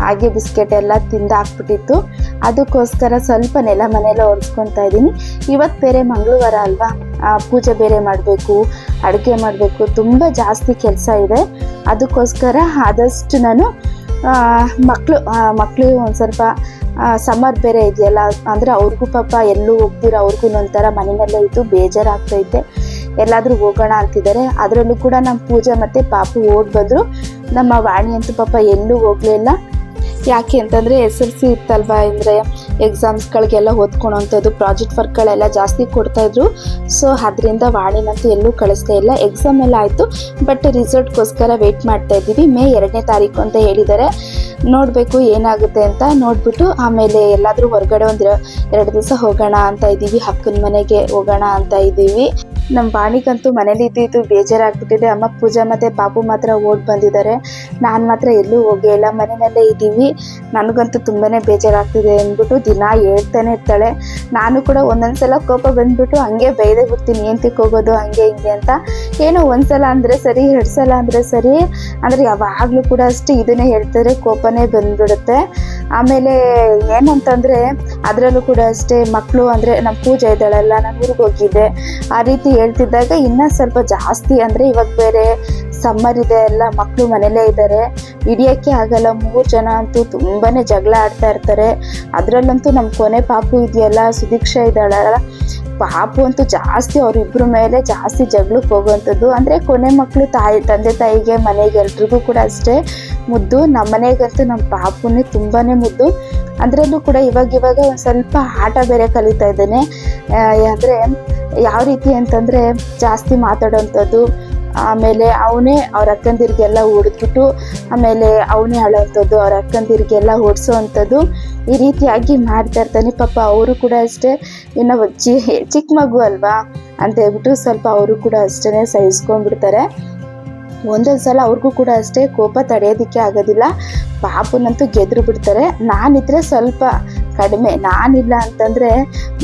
ಹಾಗೆ ಬಿಸ್ಕೆಟ್ ಎಲ್ಲ ತಿಂದಾಕ್ಬಿಟ್ಟಿತ್ತು. ಅದಕ್ಕೋಸ್ಕರ ಸ್ವಲ್ಪ ಮನೆಯೆಲ್ಲ ಒರೆಸ್ಕೊತಾ ಇದ್ದೀನಿ. ಇವತ್ತು ಬೇರೆ ಮಂಗಳವಾರ ಅಲ್ವಾ, ಪೂಜೆ ಬೇರೆ ಮಾಡಬೇಕು, ಅಡುಗೆ ಮಾಡಬೇಕು, ತುಂಬ ಜಾಸ್ತಿ ಕೆಲಸ ಇದೆ. ಅದಕ್ಕೋಸ್ಕರ ಆದಷ್ಟು ನಾನು ಮಕ್ಕಳು ಒಂದು ಸ್ವಲ್ಪ ಸಮ್ಮರ್ ಬೇರೆ ಇದೆಯಲ್ಲ, ಅಂದರೆ ಅವ್ರಿಗೂ ಪಾಪ ಎಲ್ಲೂ ಹೋಗ್ದಿರ ಅವ್ರಿಗೂ ಒಂಥರ ಮನೆಯಲ್ಲೇ ಇದ್ದು ಬೇಜಾರಾಗ್ತೈತೆ. ಎಲ್ಲಾದರೂ ಹೋಗೋಣ ಅಂತಿದ್ದಾರೆ. ಅದರಲ್ಲೂ ಕೂಡ ನಮ್ಮ ಪೂಜೆ ಮತ್ತು ಪಾಪು ಓಡ್ ಬಂದರು. ನಮ್ಮ ವಾಣಿ ಅಂತೂ ಪಾಪ ಎಲ್ಲೂ ಹೋಗಲಿಲ್ಲ. ಯಾಕೆ ಅಂತಂದರೆ SSLC ಇತ್ತಲ್ವ, ಅಂದರೆ ಎಕ್ಸಾಮ್ಸ್ಗಳಿಗೆಲ್ಲ ಓದ್ಕೊಳೋಂಥದ್ದು ಪ್ರಾಜೆಕ್ಟ್ ವರ್ಕ್ಗಳೆಲ್ಲ ಜಾಸ್ತಿ ಕೊಡ್ತಾಯಿದ್ರು. ಸೊ ಅದರಿಂದ ವಾಣಿನಂತೂ ಎಲ್ಲೂ ಕಳಿಸ್ತಾ ಇಲ್ಲ. ಎಕ್ಸಾಮ್ ಎಲ್ಲ ಆಯಿತು, ಬಟ್ ರಿಸಲ್ಟ್ಗೋಸ್ಕರ ವೆಯ್ಟ್ ಮಾಡ್ತಾ ಇದ್ದೀವಿ. ಮೇ 2ನೇ ತಾರೀಕು ಅಂತ ಹೇಳಿದ್ದಾರೆ. ನೋಡಬೇಕು ಏನಾಗುತ್ತೆ ಅಂತ ನೋಡಿಬಿಟ್ಟು ಆಮೇಲೆ ಎಲ್ಲಾದರೂ ಹೊರಗಡೆ 2 ದಿವಸ ಹೋಗೋಣ ಅಂತ ಇದ್ದೀವಿ. ಅಕ್ಕನ ಮನೆಗೆ ಹೋಗೋಣ ಅಂತ ಇದ್ದೀವಿ. ನಮ್ಮ ವಾಣಿಗಂತೂ ಮನೇಲಿ ಇದ್ದಿದ್ದು ಬೇಜಾರಾಗ್ಬಿಟ್ಟಿದೆ. ಅಮ್ಮ ಪೂಜಾ ಮತ್ತು ಪಾಪು ಮಾತ್ರ ಓಡ್ ಬಂದಿದ್ದಾರೆ, ನಾನು ಮಾತ್ರ ಎಲ್ಲೂ ಹೋಗೇ ಇಲ್ಲ, ಮನೆಯಲ್ಲೇ ಇದ್ದೀವಿ, ನನಗಂತೂ ತುಂಬಾ ಬೇಜಾರಾಗ್ತಿದೆ ಅಂದ್ಬಿಟ್ಟು ದಿನ ಹೇಳ್ತಾನೆ ಇರ್ತಾಳೆ. ನಾನು ಕೂಡ ಒಂದೊಂದ್ಸಲ ಕೋಪ ಬಂದ್ಬಿಟ್ಟು ಹಂಗೆ ಬೈದೇ ಬಿಡ್ತೀನಿ, ಏಂತಕ್ಕೆ ಹೋಗೋದು ಹಂಗೆ ಹಿಂಗೆ ಅಂತ. ಏನೋ ಒಂದ್ಸಲ ಅಂದರೆ ಸರಿ, 2 ಸಲ ಅಂದರೆ ಸರಿ, ಅಂದರೆ ಯಾವಾಗಲೂ ಕೂಡ ಅಷ್ಟೇ ಇದನ್ನೇ ಹೇಳ್ತಾರೆ, ಕೋಪನೇ ಬಂದ್ಬಿಡುತ್ತೆ. ಆಮೇಲೆ ಏನಂತಂದರೆ ಅದರಲ್ಲೂ ಕೂಡ ಅಷ್ಟೇ ಮಕ್ಕಳು ಅಂದರೆ ನಮ್ಮ ಪೂಜೆ ಇದ್ದಾಳಲ್ಲ, ನಾನು ಊರಿಗೆ ಹೋಗಿದ್ದೆ, ಆ ರೀತಿ ಹೇಳ್ತಿದ್ದಾಗ ಇನ್ನೂ ಸ್ವಲ್ಪ ಜಾಸ್ತಿ. ಅಂದರೆ ಇವಾಗ ಬೇರೆ ಸಮ್ಮರ್ ಇದೆ, ಎಲ್ಲ ಮಕ್ಕಳು ಮನೇಲೇ ಇದ್ದಾರೆ, ಹಿಡಿಯೋಕ್ಕೆ ಆಗಲ್ಲ. 3 ಜನ ಅಂತೂ ತುಂಬಾ ಜಗಳ ಆಡ್ತಾ ಇರ್ತಾರೆ. ಅದರಲ್ಲಂತೂ ನಮ್ಮ ಕೊನೆ ಪಾಪು ಇದೆಯಲ್ಲ, ಸುದೀಕ್ಷಾ ಇದ್ದಾಳಲ್ಲ, ಪಾಪು ಅಂತೂ ಜಾಸ್ತಿ ಅವರಿಬ್ಬರ ಮೇಲೆ ಜಾಸ್ತಿ ಜಗಳಕ್ಕೆ ಹೋಗುವಂಥದ್ದು. ಅಂದರೆ ಕೊನೆ ಮಕ್ಕಳು ತಂದೆ ತಾಯಿಗೆ ಮನೆಗೆ ಎಲ್ರಿಗೂ ಕೂಡ ಅಷ್ಟೇ ಮುದ್ದು. ನಮ್ಮ ಮನೆಗಂತೂ ನಮ್ಮ ಪಾಪುನೇ ತುಂಬಾ ಮುದ್ದು. ಅದರಲ್ಲೂ ಕೂಡ ಇವಾಗ ಒಂದು ಸ್ವಲ್ಪ ಆಟ ಬೇರೆ ಕಲಿತಾ ಇದ್ದೇನೆ. ಅಂದರೆ ಯಾವ ರೀತಿ ಅಂತಂದರೆ ಜಾಸ್ತಿ ಮಾತಾಡೋವಂಥದ್ದು, ಆಮೇಲೆ ಅವನೇ ಅವ್ರ ಅಕ್ಕಂದಿರಿಗೆಲ್ಲ ಹೊಡೆದ್ಬಿಟ್ಟು ಆಮೇಲೆ ಅವನೇ ಅಳೋವಂಥದ್ದು, ಅವ್ರ ಅಕ್ಕಂದಿರಿಗೆಲ್ಲ ಓಡಿಸೋವಂಥದ್ದು, ಈ ರೀತಿಯಾಗಿ ಮಾಡ್ತಾ ಇರ್ತಾನೆ. ಪಾಪ ಅವರು ಕೂಡ ಅಷ್ಟೇ, ಇನ್ನು ಚಿಕ್ಕ ಮಗು ಅಲ್ವಾ ಅಂತ ಹೇಳ್ಬಿಟ್ಟು ಸ್ವಲ್ಪ ಅವರು ಕೂಡ ಅಷ್ಟೇ ಸಹಿಸ್ಕೊಂಡ್ಬಿಡ್ತಾರೆ. ಒಂದೊಂದು ಸಲ ಅವ್ರಿಗೂ ಕೂಡ ಅಷ್ಟೇ ಕೋಪ ತಡೆಯೋದಕ್ಕೆ ಆಗೋದಿಲ್ಲ. ಪಾಪುನಂತೂ ಗೆದ್ರು ಬಿಡ್ತಾರೆ. ನಾನಿದ್ರೆ ಸ್ವಲ್ಪ ಕಡಿಮೆ, ನಾನಿಲ್ಲ ಅಂತಂದರೆ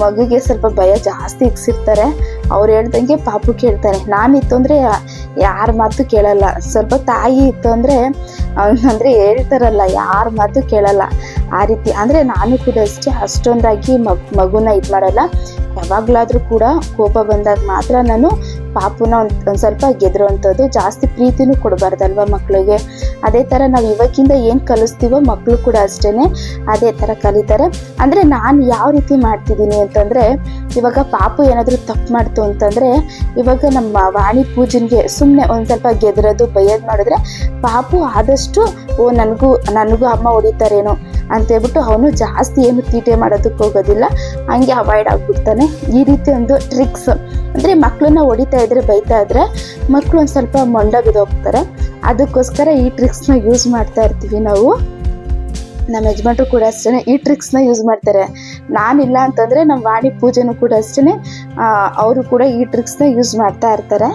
ಮಗುಗೆ ಸ್ವಲ್ಪ ಭಯ ಜಾಸ್ತಿ ಇಕ್ಸಿರ್ತಾರೆ. ಅವ್ರು ಹೇಳ್ದಂಗೆ ಪಾಪು ಕೇಳ್ತಾನೆ. ನಾನಿತ್ತು ಅಂದರೆ ಯಾರ ಮಾತು ಕೇಳಲ್ಲ. ಸ್ವಲ್ಪ ತಾಯಿ ಇತ್ತು ಅಂದರೆ ಅಂದರೆ ಹೇಳ್ತಾರಲ್ಲ, ಯಾರ ಮಾತು ಕೇಳಲ್ಲ ಆ ರೀತಿ. ಅಂದರೆ ನಾನು ಕೂಡ ಅಷ್ಟೇ ಅಷ್ಟೊಂದಾಗಿ ಮಗುನ ಇದು ಮಾಡಲ್ಲ. ಯಾವಾಗಲಾದರೂ ಕೂಡ ಕೋಪ ಬಂದಾಗ ಮಾತ್ರ ನಾನು ಪಾಪುನ ಒಂದು ಸ್ವಲ್ಪ ಗೆದ್ರುವಂಥದ್ದು. ಜಾಸ್ತಿ ಪ್ರೀತಿನೂ ಕೊಡಬಾರ್ದಲ್ವ ಮಕ್ಕಳಿಗೆ. ಅದೇ ಥರ ನಾವು ಇವಾಗಿಂದ ಏನು ಕಲಿಸ್ತೀವೋ ಮಕ್ಕಳು ಕೂಡ ಅಷ್ಟೇ ಅದೇ ಥರ ಕಲಿತಾರೆ. ಅಂದರೆ ನಾನು ಯಾವ ರೀತಿ ಮಾಡ್ತಿದ್ದೀನಿ ಅಂತಂದರೆ, ಇವಾಗ ಪಾಪು ಏನಾದರೂ ತಪ್ಪು ಮಾಡ್ತು ಅಂತಂದರೆ, ಇವಾಗ ನಮ್ಮ ವಾಣಿ ಪೂಜನ್ಗೆ ಸುಮ್ಮನೆ ಒಂದು ಸ್ವಲ್ಪ ಗೆದ್ರೋದು ಬೈಯೋದು ಮಾಡಿದ್ರೆ ಪಾಪು ಆದಷ್ಟು ನನಗೂ ಅಮ್ಮ ಹೊಡಿತಾರೇನೋ ಅಂತೇಳ್ಬಿಟ್ಟು ಅವನು ಜಾಸ್ತಿ ಏನು ತೀಟೆ ಮಾಡೋದಕ್ಕೆ ಹೋಗೋದಿಲ್ಲ, ಹಂಗೆ ಅವಾಯ್ಡ್ ಆಗಿಬಿಡ್ತಾನೆ. ಈ ರೀತಿ ಒಂದು ಟ್ರಿಕ್ಸ್. ಅಂದರೆ ಮಕ್ಕಳನ್ನ ಹೊಡಿತಾ ಇದ್ರೆ ಬೈತಾ ಇದ್ರೆ ಮಕ್ಕಳು ಒಂದು ಸ್ವಲ್ಪ ಮೊಂಡ ಬಿದ್ದೋಗ್ತಾರೆ. ಅದಕ್ಕೋಸ್ಕರ ಈ ಟ್ರಿಕ್ಸ್ನ ಯೂಸ್ ಮಾಡ್ತಾ ಇರ್ತೀವಿ ನಾವು. ನಮ್ಮ ಯಜಮಾನ್ರು ಕೂಡ ಅಷ್ಟೇ ಈ ಟ್ರಿಕ್ಸ್ನ ಯೂಸ್ ಮಾಡ್ತಾರೆ. ನಾನಿಲ್ಲ ಅಂತಂದರೆ ನಮ್ಮ ವಾಣಿ ಪೂಜೆನೂ ಕೂಡ ಅಷ್ಟೇ ಅವರು ಕೂಡ ಈ ಟ್ರಿಕ್ಸ್ನ ಯೂಸ್ ಮಾಡ್ತಾ ಇರ್ತಾರೆ.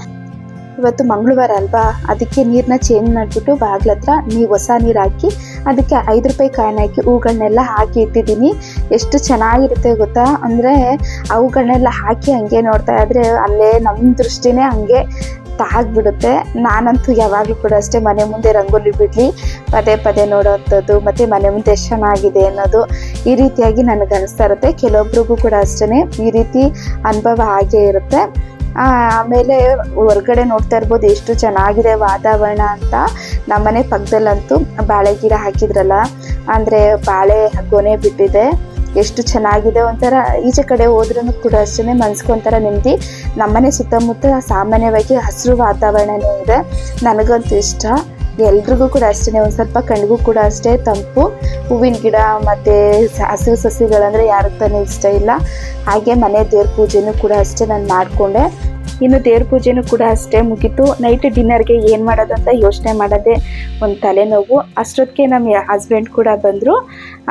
ಇವತ್ತು ಮಂಗಳವಾರ ಅಲ್ವಾ, ಅದಕ್ಕೆ ನೀರನ್ನ ಚೇಂಜ್ ಮಾಡಿಬಿಟ್ಟು ಬಾಗ್ಲ ಹತ್ರ ಹೊಸ ನೀರು ಹಾಕಿ ಅದಕ್ಕೆ 5 ರೂಪಾಯಿ ಕಾಯಿನ್ ಹಾಕಿ ಹೂಗಳನ್ನೆಲ್ಲ ಹಾಕಿ ಇಟ್ಟಿದ್ದೀನಿ. ಎಷ್ಟು ಚೆನ್ನಾಗಿರುತ್ತೆ ಗೊತ್ತಾ. ಅಂದರೆ ಅವುಗಳನ್ನೆಲ್ಲ ಹಾಕಿ ಹಂಗೆ ನೋಡ್ತಾ ಇದ್ರೆ ಅಲ್ಲೇ ನಮ್ಮ ದೃಷ್ಟಿನೇ ಹಂಗೆ ತಾಗ್ಬಿಡುತ್ತೆ. ನಾನಂತೂ ಯಾವಾಗಲೂ ಕೂಡ ಅಷ್ಟೇ ಮನೆ ಮುಂದೆ ರಂಗೋಲಿ ಬಿಡಲಿ ಪದೇ ನೋಡೋವಂಥದ್ದು, ಮತ್ತು ಮನೆ ಮುಂದೆ ಎಷ್ಟು ಚೆನ್ನಾಗಿದೆ ಅನ್ನೋದು, ಈ ರೀತಿಯಾಗಿ ನನಗೆ ಅನಿಸ್ತಾ ಇರುತ್ತೆ. ಕೆಲವೊಬ್ರಿಗೂ ಕೂಡ ಅಷ್ಟೇ ಈ ರೀತಿ ಅನುಭವ ಆಗೇ ಇರುತ್ತೆ. ಆಮೇಲೆ ಹೊರಗಡೆ ನೋಡ್ತಾ ಇರ್ಬೋದು ಎಷ್ಟು ಚೆನ್ನಾಗಿದೆ ವಾತಾವರಣ ಅಂತ. ನಮ್ಮನೆ ಪಕ್ಕದಲ್ಲಂತೂ ಬಾಳೆ ಗಿಡ ಹಾಕಿದ್ರಲ್ಲ, ಅಂದರೆ ಬಾಳೆ ಗೊನೆ ಬಿಟ್ಟಿದೆ. ಎಷ್ಟು ಚೆನ್ನಾಗಿದೆ, ಒಂಥರ ಈಚೆ ಕಡೆ ಹೋದ್ರೂ ಕೂಡ ಅಷ್ಟೇ ಮನ್ಸ್ಕೊಂಥರ ನೆಮ್ಮದಿ. ನಮ್ಮನೆ ಸುತ್ತಮುತ್ತ ಸಾಮಾನ್ಯವಾಗಿ ಹಸಿರು ವಾತಾವರಣನೇ ಇದೆ. ನನಗಂತೂ ಇಷ್ಟ, ಎಲ್ರಿಗೂ ಕೂಡ ಅಷ್ಟೇ. ಒಂದು ಸ್ವಲ್ಪ ಕಣ್ಗೂ ಕೂಡ ಅಷ್ಟೇ ತಂಪು. ಹೂವಿನ ಗಿಡ ಮತ್ತು ಹಸಿರು ಸಸಿಗಳಂದರೆ ಯಾರಿಗೆ ತಾನೇ ಇಷ್ಟ ಇಲ್ಲ. ಹಾಗೆ ಮನೆ ದೇವ್ರ ಪೂಜೆನೂ ಕೂಡ ಅಷ್ಟೇ ನಾನು ಮಾಡಿಕೊಂಡೆ. ಇನ್ನು ದೇವ್ರ ಪೂಜೆನೂ ಕೂಡ ಅಷ್ಟೇ ಮುಗೀತು. ನೈಟ್ ಡಿನ್ನರ್ಗೆ ಏನು ಮಾಡೋದು ಅಂತ ಯೋಚನೆ ಮಾಡೋದೇ ಒಂದು ತಲೆನೋವು. ಅಷ್ಟೊತ್ತಿಗೆ ನಮ್ಮ ಹಸ್ಬೆಂಡ್ ಕೂಡ ಬಂದರು.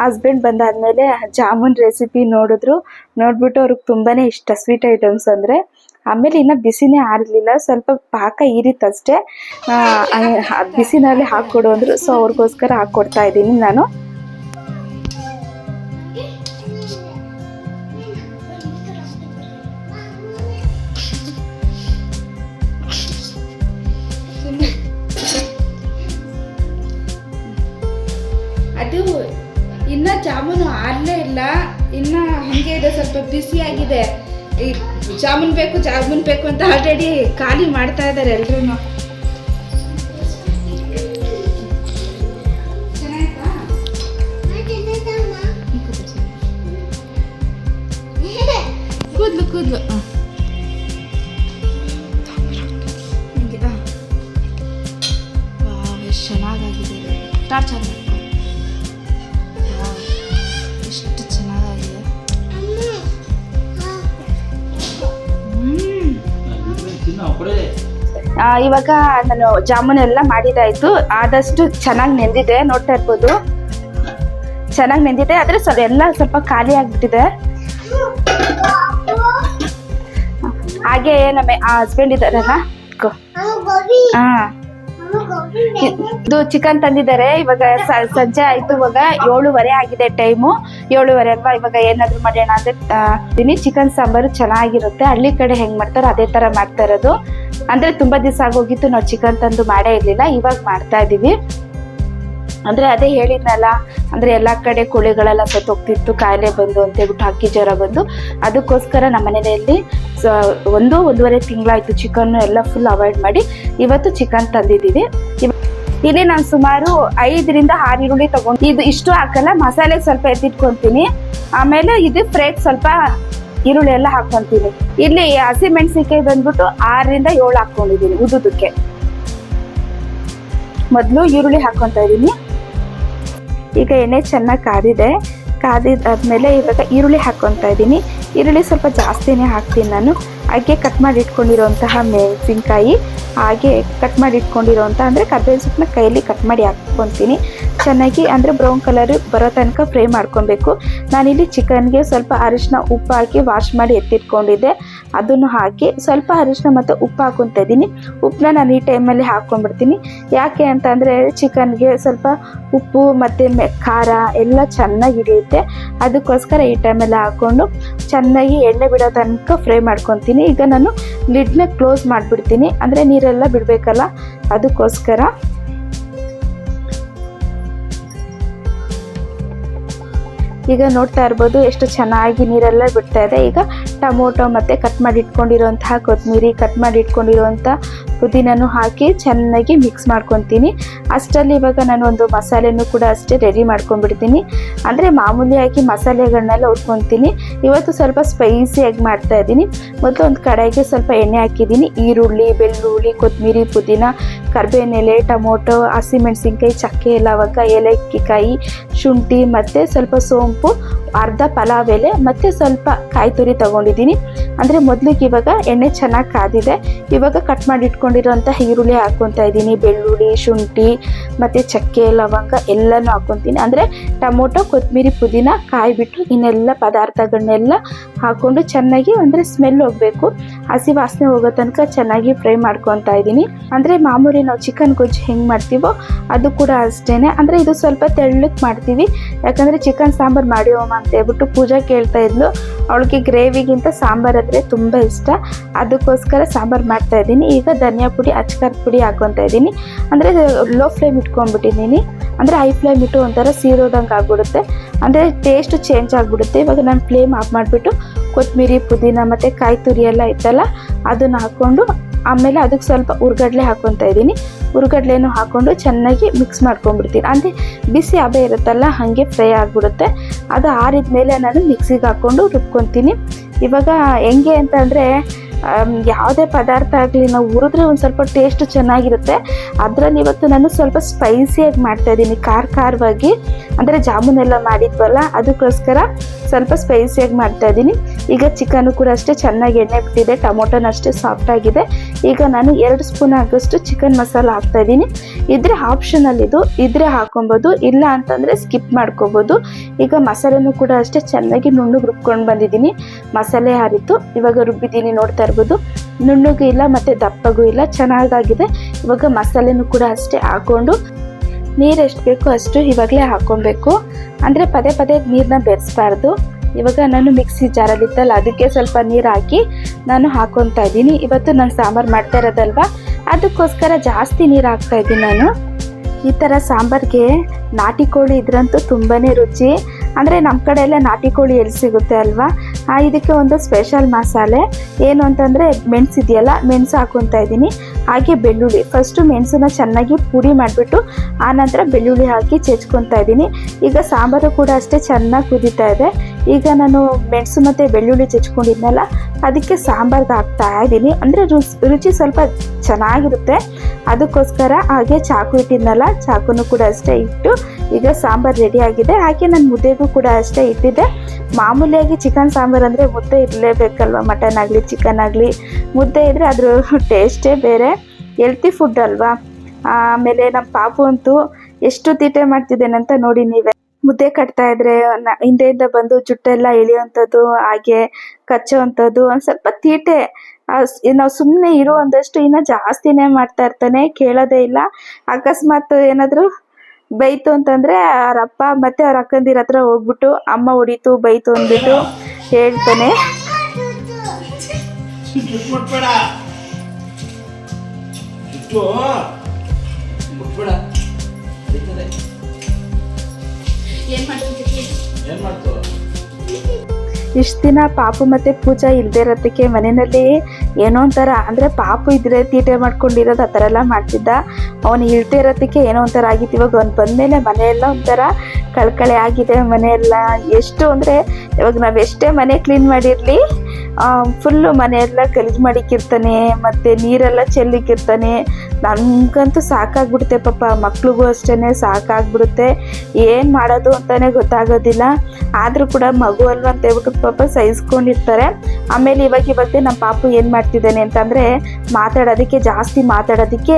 ಹಸ್ಬೆಂಡ್ ಬಂದಾದಮೇಲೆ ಜಾಮೂನ್ ರೆಸಿಪಿ ನೋಡಿಬಿಟ್ಟು ಅವ್ರಿಗೆ ತುಂಬಾ ಇಷ್ಟ ಸ್ವೀಟ್ ಐಟಮ್ಸ್ ಅಂದರೆ. ಆಮೇಲೆ ಇನ್ನೂ ಬಿಸಿನೇ ಆರಲಿಲ್ಲ, ಸ್ವಲ್ಪ ಪಾಕ ಈರಿತ್ತಷ್ಟೇ. ಬಿಸಿನಲ್ಲಿ ಹಾಕ್ಕೊಡು ಅಂದರು. ಸೊ ಅವ್ರಿಗೋಸ್ಕರ ಹಾಕ್ಕೊಡ್ತಾ ಇದ್ದೀನಿ ನಾನು. ಅದು ಇನ್ನು ಜಾಮೂನು ಆರಲೇ ಇಲ್ಲ, ಇನ್ನು ಹಾಗೆ ಇದೆ, ಸ್ವಲ್ಪ ಬಿಸಿಯಾಗಿದೆ. ಈ ಜಾಮೂನ್ ಬೇಕು ಅಂತ ಆಲ್ರೆಡಿ ಖಾಲಿ ಮಾಡ್ತಾ ಇದ್ದಾರೆ ಎಲ್ರೂ. ಕೂದ್ಲು ಎಷ್ಟು ಚೆನ್ನಾಗಾಗಿದೆ. ಟಾರ್ಚರ್ ಎಷ್ಟು ಚೆನ್ನಾಗಿದೆ. ಇವಾಗ ನಾನು ಜಾಮೂನ್ ಎಲ್ಲ ಮಾಡಿದಾಯ್ತು. ಆದಷ್ಟು ಚೆನ್ನಾಗಿ ನೆಂದಿದೆ, ನೋಡ್ತಾ ಇರ್ಬೋದು ಚೆನ್ನಾಗಿ ನೆಂದಿದೆ. ಆದರೆ ಎಲ್ಲ ಸ್ವಲ್ಪ ಖಾಲಿ ಆಗಿಬಿಟ್ಟಿದೆ. ಹಾಗೆ ನಮ್ಮ ಹಸ್ಬೆಂಡ್ ಇದ್ದಾರಲ್ಲ, ಇದು ಚಿಕನ್ ತಂದಿದ್ದಾರೆ. ಇವಾಗ ಸಂಜೆ ಆಯ್ತು, ಇವಾಗ 7:30 ಆಗಿದೆ ಟೈಮು. 7:30 ಅಲ್ವಾ, ಇವಾಗ ಏನಾದ್ರು ಮಾಡೋಣ ಅಂದ್ರೆ ಚಿಕನ್ ಸಾಂಬಾರು ಚೆನ್ನಾಗಿರುತ್ತೆ. ಹಳ್ಳಿ ಕಡೆ ಹೆಂಗ್ ಮಾಡ್ತಾರೋ ಅದೇ ತರ ಮಾಡ್ತಾ ಇರೋದು. ಅಂದ್ರೆ ತುಂಬಾ ದಿವಸ ಆಗೋಗಿತ್ತು ನಾವು ಚಿಕನ್ ತಂದು ಮಾಡೇ ಇರ್ಲಿಲ್ಲ, ಇವಾಗ ಮಾಡ್ತಾ ಇದೀವಿ. ಅಂದ್ರೆ ಅದೇ ಹೇಳಿದ್ನಲ್ಲ, ಅಂದ್ರೆ ಎಲ್ಲಾ ಕಡೆ ಕೋಳಿಗಳೆಲ್ಲ ಸತ್ತೋಗ್ತಿತ್ತು, ಕಾಯಿಲೆ ಬಂದು ಅಂತ ಹೇಳ್ಬಿಟ್ಟು ಹಕ್ಕಿ ಜ್ವರ ಬಂದು. ಅದಕ್ಕೋಸ್ಕರ ನಮ್ಮ ಮನೆಯಲ್ಲಿ 1.5 ತಿಂಗಳಾಯ್ತು ಚಿಕನ್ ಎಲ್ಲ ಫುಲ್ ಅವಾಯ್ಡ್ ಮಾಡಿ ಇವತ್ತು ಚಿಕನ್ ತಂದಿದ್ದೀವಿ. ಇಲ್ಲಿ ನಾನು ಸುಮಾರು 5 ರಿಂದ 6 ಈರುಳ್ಳಿ ತಗೊಂಡು, ಇದು ಇಷ್ಟು ಹಾಕಲ್ಲ, ಮಸಾಲೆ ಸ್ವಲ್ಪ ಎತ್ತಿಟ್ಕೊಂತೀನಿ. ಆಮೇಲೆ ಇದು ಫ್ರೈಗೆ ಸ್ವಲ್ಪ ಈರುಳ್ಳಿ ಎಲ್ಲ ಹಾಕೊಂತೀನಿ. ಇಲ್ಲಿ ಹಸಿಮೆಣಸಿನಕಾಯಿ ಬಂದ್ಬಿಟ್ಟು 6 ರಿಂದ 7 ಹಾಕೊಂಡಿದ್ದೀನಿ ಉದುದಕ್ಕೆ. ಮೊದಲು ಈರುಳ್ಳಿ ಹಾಕೊತಾ ಇದ್ದೀನಿ. ಈಗ ಎಣ್ಣೆ ಚೆನ್ನಾಗಿ ಕಾದಿದ್ದಾದ್ಮೇಲೆ ಇವಾಗ ಈರುಳ್ಳಿ ಹಾಕೊತಾ ಇದ್ದೀನಿ. ಈರುಳ್ಳಿ ಸ್ವಲ್ಪ ಜಾಸ್ತಿನೇ ಹಾಕ್ತೀನಿ ನಾನು. ಹಾಗೆ ಕಟ್ ಮಾಡಿ ಇಟ್ಕೊಂಡಿರೋಂತಹ ಮೆಣಸಿನ್ಕಾಯಿ, ಹಾಗೆ ಕಟ್ ಮಾಡಿ ಇಟ್ಕೊಂಡಿರೋಂಥ ಅಂದರೆ ಕರ್ಬೇವಿನ ಸೊಪ್ಪನ್ನ ಕೈಯಲ್ಲಿ ಕಟ್ ಮಾಡಿ ಹಾಕ್ಕೊತೀನಿ. ಚೆನ್ನಾಗಿ ಅಂದರೆ ಬ್ರೌನ್ ಕಲರ್ ಬರೋ ತನಕ ಫ್ರೈ ಮಾಡ್ಕೊಬೇಕು. ನಾನಿಲ್ಲಿ ಚಿಕನ್ಗೆ ಸ್ವಲ್ಪ ಅರಿಶಿನ ಉಪ್ಪು ಹಾಕಿ ವಾಶ್ ಮಾಡಿ ಎತ್ತಿಟ್ಕೊಂಡಿದ್ದೆ, ಅದನ್ನು ಹಾಕಿ ಸ್ವಲ್ಪ ಅರಿಶಿನ ಮತ್ತು ಉಪ್ಪು ಹಾಕೊತಾ ಇದ್ದೀನಿ. ಉಪ್ಪನ್ನ ನಾನು ಈ ಟೈಮಲ್ಲಿ ಹಾಕ್ಕೊಂಡ್ಬಿಡ್ತೀನಿ. ಯಾಕೆ ಅಂತ ಅಂದರೆ ಚಿಕನ್ಗೆ ಸ್ವಲ್ಪ ಉಪ್ಪು ಮತ್ತು ಖಾರ ಎಲ್ಲ ಚೆನ್ನಾಗಿ ಹಿಡಿಯುತ್ತೆ. ಅದಕ್ಕೋಸ್ಕರ ಈ ಟೈಮಲ್ಲಿ ಹಾಕ್ಕೊಂಡು ಚೆನ್ನಾಗಿ ಎಣ್ಣೆ ಬಿಡೋ ತನಕ ಫ್ರೈ ಮಾಡ್ಕೊತೀನಿ. ಈಗ ನಾನು ಲಿಡ್ನ ಕ್ಲೋಸ್ ಮಾಡಿಬಿಡ್ತೀನಿ, ಅಂದರೆ ನೀರೆಲ್ಲ ಬಿಡಬೇಕಲ್ಲ, ಅದಕ್ಕೋಸ್ಕರ. ಈಗ ನೋಡ್ತಾ ಇರ್ಬೋದು ಎಷ್ಟು ಚೆನ್ನಾಗಿ ನೀರೆಲ್ಲ ಬಿಡ್ತಾ ಇದೆ. ಈಗ ಟೊಮೊಟೊ ಮತ್ತು ಕಟ್ ಮಾಡಿ ಇಟ್ಕೊಂಡಿರೋಂತಹ ಕೊತ್ತಂಬರಿ, ಕಟ್ ಮಾಡಿ ಇಟ್ಕೊಂಡಿರೋಂಥ ಪುದೀನೂ ಹಾಕಿ ಚೆನ್ನಾಗಿ ಮಿಕ್ಸ್ ಮಾಡ್ಕೊತೀನಿ. ಅಷ್ಟರಲ್ಲಿ ಇವಾಗ ನಾನು ಒಂದು ಮಸಾಲೆನೂ ಕೂಡ ಅಷ್ಟೇ ರೆಡಿ ಮಾಡ್ಕೊಂಡ್ಬಿಡ್ತೀನಿ. ಅಂದರೆ ಮಾಮೂಲಿಯಾಗಿ ಮಸಾಲೆಗಳನ್ನೆಲ್ಲ ಹುರ್ಕೊತೀನಿ. ಇವತ್ತು ಸ್ವಲ್ಪ ಸ್ಪೈಸಿಯಾಗಿ ಮಾಡ್ತಾ ಇದ್ದೀನಿ. ಮೊದಲು ಒಂದು ಕಡಾಯಿಗೆ ಸ್ವಲ್ಪ ಎಣ್ಣೆ ಹಾಕಿದ್ದೀನಿ. ಈರುಳ್ಳಿ, ಬೆಳ್ಳುಳ್ಳಿ, ಕೊತ್ತಂಬರಿ, ಪುದೀನ, ಕರ್ಬೇವಿನ ಎಲೆ, ಟೊಮೊಟೊ, ಹಸಿಮೆಣಸಿನ್ಕಾಯಿ, ಚಕ್ಕೆ, ಲವಂಗ, ಏಲಕ್ಕಿಕಾಯಿ, ಶುಂಠಿ ಮತ್ತು ಸ್ವಲ್ಪ ಸೋಂಪು, ಅರ್ಧ ಪಲಾವ್ ಎಲೆ ಮತ್ತು ಸ್ವಲ್ಪ ಕಾಯಿ ತುರಿ ತೊಗೊಂಡಿದ್ದೀನಿ. ಅಂದರೆ ಮೊದಲಿಗೆ ಇವಾಗ ಎಣ್ಣೆ ಚೆನ್ನಾಗಿ ಕಾದಿದೆ. ಇವಾಗ ಕಟ್ ಮಾಡಿ ಇಟ್ಕೊಂಡಿರೋಂಥ ಈರುಳ್ಳಿ ಹಾಕ್ಕೊತಾ ಇದ್ದೀನಿ. ಬೆಳ್ಳುಳ್ಳಿ, ಶುಂಠಿ ಮತ್ತು ಚಕ್ಕೆ, ಲವಂಗ ಎಲ್ಲನೂ ಹಾಕ್ಕೊತೀನಿ. ಅಂದರೆ ಟೊಮೊಟೊ, ಕೊತ್ತಂಬರಿ, ಪುದೀನ ಕಾಯಿ ಬಿಟ್ಟು ಇನ್ನೆಲ್ಲ ಪದಾರ್ಥಗಳನ್ನೆಲ್ಲ ಹಾಕ್ಕೊಂಡು ಚೆನ್ನಾಗಿ ಅಂದರೆ ಸ್ಮೆಲ್ ಹೋಗಬೇಕು, ಹಸಿ ವಾಸನೆ ಹೋಗೋ ತನಕ ಚೆನ್ನಾಗಿ ಫ್ರೈ ಮಾಡ್ಕೊತಾ ಇದ್ದೀನಿ. ಅಂದರೆ ಮಾಮೂಲಿ ನಾವು ಚಿಕನ್ ಗೊಜ್ಜು ಹೆಂಗೆ ಮಾಡ್ತೀವೋ ಅದು ಕೂಡ ಅಷ್ಟೇ. ಅಂದರೆ ಇದು ಸ್ವಲ್ಪ ತೆಳ್ಳಕ್ಕೆ ಮಾಡ್ತೀವಿ, ಯಾಕಂದರೆ ಚಿಕನ್ ಸಾಂಬಾರು ಮಾಡಿವಮ್ಮ ಅಂತ ಹೇಳ್ಬಿಟ್ಟು ಪೂಜಾ ಕೇಳ್ತಾ ಇದ್ಲು. ಅವಳಿಗೆ ಗ್ರೇವಿಗಿಂತ ಸಾಂಬಾರು ಅಂದರೆ ತುಂಬ ಇಷ್ಟ. ಅದಕ್ಕೋಸ್ಕರ ಸಾಂಬಾರು ಮಾಡ್ತಾಯಿದ್ದೀನಿ. ಈಗ ಧನಿಯಾ ಪುಡಿ, ಅಚ್ಕಾರದ ಪುಡಿ ಹಾಕ್ಕೊತಾ ಇದ್ದೀನಿ. ಅಂದರೆ ಲೋ ಫ್ಲೇಮ್ ಇಟ್ಕೊಂಡ್ಬಿಟ್ಟಿದ್ದೀನಿ. ಅಂದರೆ ಹೈ ಫ್ಲೇಮ್ ಇಟ್ಟು ಒಂಥರ ಸೀರೋದಂಗೆ ಆಗ್ಬಿಡುತ್ತೆ, ಅಂದರೆ ಟೇಸ್ಟ್ ಚೇಂಜ್ ಆಗಿಬಿಡುತ್ತೆ. ಇವಾಗ ನಾನು ಫ್ಲೇಮ್ ಆಫ್ ಮಾಡಿಬಿಟ್ಟು ಕೊತ್ತಂಬರಿ, ಪುದೀನ ಮತ್ತು ಕಾಯಿ ತುರಿ ಎಲ್ಲ ಇತ್ತಲ್ಲ ಅದನ್ನು ಹಾಕ್ಕೊಂಡು ಆಮೇಲೆ ಅದಕ್ಕೆ ಸ್ವಲ್ಪ ಹುರ್ಗಡ್ಲೆ ಹಾಕ್ಕೊತಾ ಇದ್ದೀನಿ. ಹುರ್ಗಡ್ಲೆನೂ ಹಾಕ್ಕೊಂಡು ಚೆನ್ನಾಗಿ ಮಿಕ್ಸ್ ಮಾಡ್ಕೊಂಡ್ಬಿಡ್ತೀನಿ. ಅಂದರೆ ಬಿಸಿ ಹಬೆ ಇರುತ್ತಲ್ಲ ಹಾಗೆ ಫ್ರೈ ಆಗಿಬಿಡುತ್ತೆ. ಅದು ಆರಿದ ಮೇಲೆ ನಾನು ಮಿಕ್ಸಿಗೆ ಹಾಕ್ಕೊಂಡು ರುಬ್ಕೊತೀನಿ. ಇವಾಗ ಹೆಂಗೆ ಅಂತಂದರೆ ಯಾವುದೇ ಪದಾರ್ಥ ಆಗಲಿ ನಾವು ಹುರಿದ್ರೆ ಒಂದು ಸ್ವಲ್ಪ ಟೇಸ್ಟ್ ಚೆನ್ನಾಗಿರುತ್ತೆ. ಅದರಲ್ಲಿ ಇವತ್ತು ನಾನು ಸ್ವಲ್ಪ ಸ್ಪೈಸಿಯಾಗಿ ಮಾಡ್ತಾಯಿದ್ದೀನಿ, ಖಾರವಾಗಿ. ಅಂದರೆ ಜಾಮೂನೆಲ್ಲ ಮಾಡಿದ್ವಲ್ಲ ಅದಕ್ಕೋಸ್ಕರ ಸ್ವಲ್ಪ ಸ್ಪೈಸಿಯಾಗಿ ಮಾಡ್ತಾಯಿದ್ದೀನಿ. ಈಗ ಚಿಕನ್ನು ಕೂಡ ಅಷ್ಟೇ ಚೆನ್ನಾಗಿ ಎಣ್ಣೆ ಬಿಟ್ಟಿದೆ, ಟೊಮೊಟೊನ ಅಷ್ಟೇ ಸಾಫ್ಟಾಗಿದೆ. ಈಗ ನಾನು 2 ಸ್ಪೂನ್ ಆಗೋಷ್ಟು ಚಿಕನ್ ಮಸಾಲ ಹಾಕ್ತಾಯಿದ್ದೀನಿ. ಇದ್ರೆ ಆಪ್ಷನಲ್, ಇದು ಇದ್ರೆ ಹಾಕೊಬೋದು, ಇಲ್ಲ ಅಂತಂದರೆ ಸ್ಕಿಪ್ ಮಾಡ್ಕೋಬೋದು. ಈಗ ಮಸಾಲೆನೂ ಕೂಡ ಅಷ್ಟೇ ಚೆನ್ನಾಗಿ ನುಣ್ಣಗೆ ರುಬ್ಕೊಂಡು ಬಂದಿದ್ದೀನಿ. ಮಸಾಲೆ ಹಾರಿತ್ತು, ಇವಾಗ ರುಬ್ಬಿದ್ದೀನಿ, ನೋಡ್ತಾ ಇರ್ಬೋದು. ನುಣ್ಣಗೂ ಇಲ್ಲ ಮತ್ತು ದಪ್ಪಗೂ ಇಲ್ಲ, ಚೆನ್ನಾಗಾಗಿದೆ. ಇವಾಗ ಮಸಾಲೆನೂ ಕೂಡ ಅಷ್ಟೇ ಹಾಕ್ಕೊಂಡು ನೀರು ಎಷ್ಟು ಬೇಕೋ ಅಷ್ಟು ಇವಾಗಲೇ ಹಾಕ್ಕೊಬೇಕು. ಅಂದರೆ ಪದೇ ಪದೇ ನೀರನ್ನ ಬೆರೆಸಬಾರ್ದು. ಇವಾಗ ನಾನು ಮಿಕ್ಸಿ ಜಾರಲ್ಲಿತ್ತಲ್ಲ ಅದಕ್ಕೆ ಸ್ವಲ್ಪ ನೀರು ಹಾಕಿ ನಾನು ಹಾಕ್ಕೊತಾ ಇದ್ದೀನಿ. ಇವತ್ತು ನಾನು ಸಾಂಬಾರು ಮಾಡ್ತಾ ಇರೋದಲ್ವ, ಅದಕ್ಕೋಸ್ಕರ ಜಾಸ್ತಿ ನೀರು ಹಾಕ್ತಾಯಿದ್ದೀನಿ ನಾನು. ಈ ಥರ ಸಾಂಬಾರಿಗೆ ನಾಟಿ ಕೋಳಿ ಇದ್ರಂತೂ ತುಂಬಾ ರುಚಿ. ಅಂದರೆ ನಮ್ಮ ಕಡೆ ಎಲ್ಲ ನಾಟಿ ಕೋಳಿ ಎಲ್ಲಿ ಸಿಗುತ್ತೆ ಅಲ್ವಾ. ಇದಕ್ಕೆ ಒಂದು ಸ್ಪೆಷಲ್ ಮಸಾಲೆ ಏನು ಅಂತಂದರೆ ಮೆಣಸು ಇದೆಯಲ್ಲ, ಮೆಣಸು ಹಾಕ್ಕೊತಾ ಇದ್ದೀನಿ. ಹಾಗೆ ಬೆಳ್ಳುಳ್ಳಿ, ಫಸ್ಟು ಮೆಣಸನ್ನ ಚೆನ್ನಾಗಿ ಪುಡಿ ಮಾಡಿಬಿಟ್ಟು ಆನಂತರ ಬೆಳ್ಳುಳ್ಳಿ ಹಾಕಿ ಚೆಚ್ಕೊತಾ ಇದ್ದೀನಿ. ಈಗ ಸಾಂಬಾರು ಕೂಡ ಅಷ್ಟೇ ಚೆನ್ನಾಗಿ ಕುದೀತಾ ಇದೆ. ಈಗ ನಾನು ಮೆಣಸು ಮತ್ತು ಬೆಳ್ಳುಳ್ಳಿ ಚೆಚ್ಕೊಂಡಿದ್ನಲ್ಲ ಅದಕ್ಕೆ ಸಾಂಬಾರ್ಗೆ ಹಾಕ್ತಾ ಇದ್ದೀನಿ. ಅಂದರೆ ರುಚಿ ಸ್ವಲ್ಪ ಚೆನ್ನಾಗಿರುತ್ತೆ, ಅದಕ್ಕೋಸ್ಕರ. ಹಾಗೆ ಚಾಕು ಇಟ್ಟಿದ್ನಲ್ಲ, ಚಾಕುನು ಕೂಡ ಅಷ್ಟೇ ಇಟ್ಟು ಈಗ ಸಾಂಬಾರು ರೆಡಿ ಆಗಿದೆ. ಹಾಗೆ ನಾನು ಮುದ್ದೆಗೂ ಕೂಡ ಅಷ್ಟೇ ಇಟ್ಟಿದ್ದೆ. ಮಾಮೂಲಿಯಾಗಿ ಚಿಕನ್ ಸಾಂಬಾರು ಅಂದರೆ ಮುದ್ದೆ ಇರಲೇಬೇಕಲ್ವ, ಮಟನ್ ಆಗಲಿ ಚಿಕನ್ ಆಗಲಿ ಮುದ್ದೆ ಇದ್ದರೆ ಅದ್ರ ಟೇಸ್ಟೇ ಬೇರೆ, ಹೆಲ್ತಿ ಫುಡ್ ಅಲ್ವಾ. ಆಮೇಲೆ ನಮ್ಮ ಪಾಪು ಅಂತೂ ಎಷ್ಟು ತೀಟೆ ಮಾಡ್ತಿದ್ದೇನಂತ ನೋಡಿ ನೀವೇ. ಮುದ್ದೆ ಕಟ್ತಾ ಇದ್ರೆ ಹಿಂದೆಯಿಂದ ಬಂದು ಜುಟ್ಟೆಲ್ಲ ಎಳೆಯುವಂಥದ್ದು, ಹಾಗೆ ಕಚ್ಚುವಂಥದ್ದು, ಒಂದು ಸ್ವಲ್ಪ ತೀಟೆ. ನಾವು ಸುಮ್ಮನೆ ಇರೋ ಒಂದಷ್ಟು ಇನ್ನೂ ಜಾಸ್ತಿನೇ ಮಾಡ್ತಾ ಇರ್ತಾನೆ, ಕೇಳೋದೇ ಇಲ್ಲ. ಅಕಸ್ಮಾತ್ ಏನಾದರೂ ಬೈತು ಅಂತಂದರೆ ಅವ್ರ ಅಪ್ಪ ಮತ್ತು ಅವ್ರ ಅಕ್ಕಂದಿರ ಹತ್ರ ಹೋಗ್ಬಿಟ್ಟು ಅಮ್ಮ ಹೊಡಿತು ಬೈತು ಅಂದ್ಬಿಟ್ಟು ಹೇಳ್ತಾನೆ. ಇಷ್ಟು ದಿನ ಪಾಪು ಮತ್ತು ಪೂಜಾ ಇಲ್ಲದೆ ಇರೋದಕ್ಕೆ ಮನೆಯಲ್ಲಿ ಏನೋ ಒಂಥರ, ಅಂದರೆ ಪಾಪು ಇದ್ರೆ ತೀಟೆ ಮಾಡ್ಕೊಂಡಿರೋದು ಆ ಥರ ಎಲ್ಲ ಮಾಡ್ತಿದ್ದ. ಅವನು ಇಲ್ಲದೆ ಇರೋದಕ್ಕೆ ಏನೋ ಒಂಥರ ಆಗಿತ್ತು. ಇವಾಗ ಅವ್ನು ಬಂದಮೇಲೆ ಮನೆಯೆಲ್ಲ ಒಂಥರ ಕಳ್ಕಳೆ ಆಗಿದೆ. ಮನೆಯೆಲ್ಲ ಎಷ್ಟು ಅಂದರೆ ಇವಾಗ ನಾವು ಎಷ್ಟೇ ಮನೆ ಕ್ಲೀನ್ ಮಾಡಿರಲಿ ಫುಲ್ಲು ಮನೆಯೆಲ್ಲ ಗಲೀಜು ಮಾಡಿಕ್ಕಿರ್ತಾನೆ, ಮತ್ತು ನೀರೆಲ್ಲ ಚೆಲ್ಲಿಕ್ಕಿರ್ತಾನೆ. ನನಗಂತೂ ಸಾಕಾಗ್ಬಿಡುತ್ತೆ ಪಾಪ, ಮಕ್ಳಿಗೂ ಅಷ್ಟೇ ಸಾಕಾಗ್ಬಿಡುತ್ತೆ. ಏನು ಮಾಡೋದು ಅಂತಲೇ ಗೊತ್ತಾಗೋದಿಲ್ಲ. ಆದರೂ ಕೂಡ ಮಗು ಅಲ್ವ ಅಂತ ಹೇಳ್ಬಿಟ್ಟು ಪಾಪ ಸಹಿಸ್ಕೊಂಡಿರ್ತಾರೆ. ಆಮೇಲೆ ಇವಾಗ ನಮ್ಮ ಪಾಪು ಏನು ಮಾಡ್ತಿದ್ದಾನೆ ಅಂತಂದರೆ ಜಾಸ್ತಿ ಮಾತಾಡೋದಕ್ಕೆ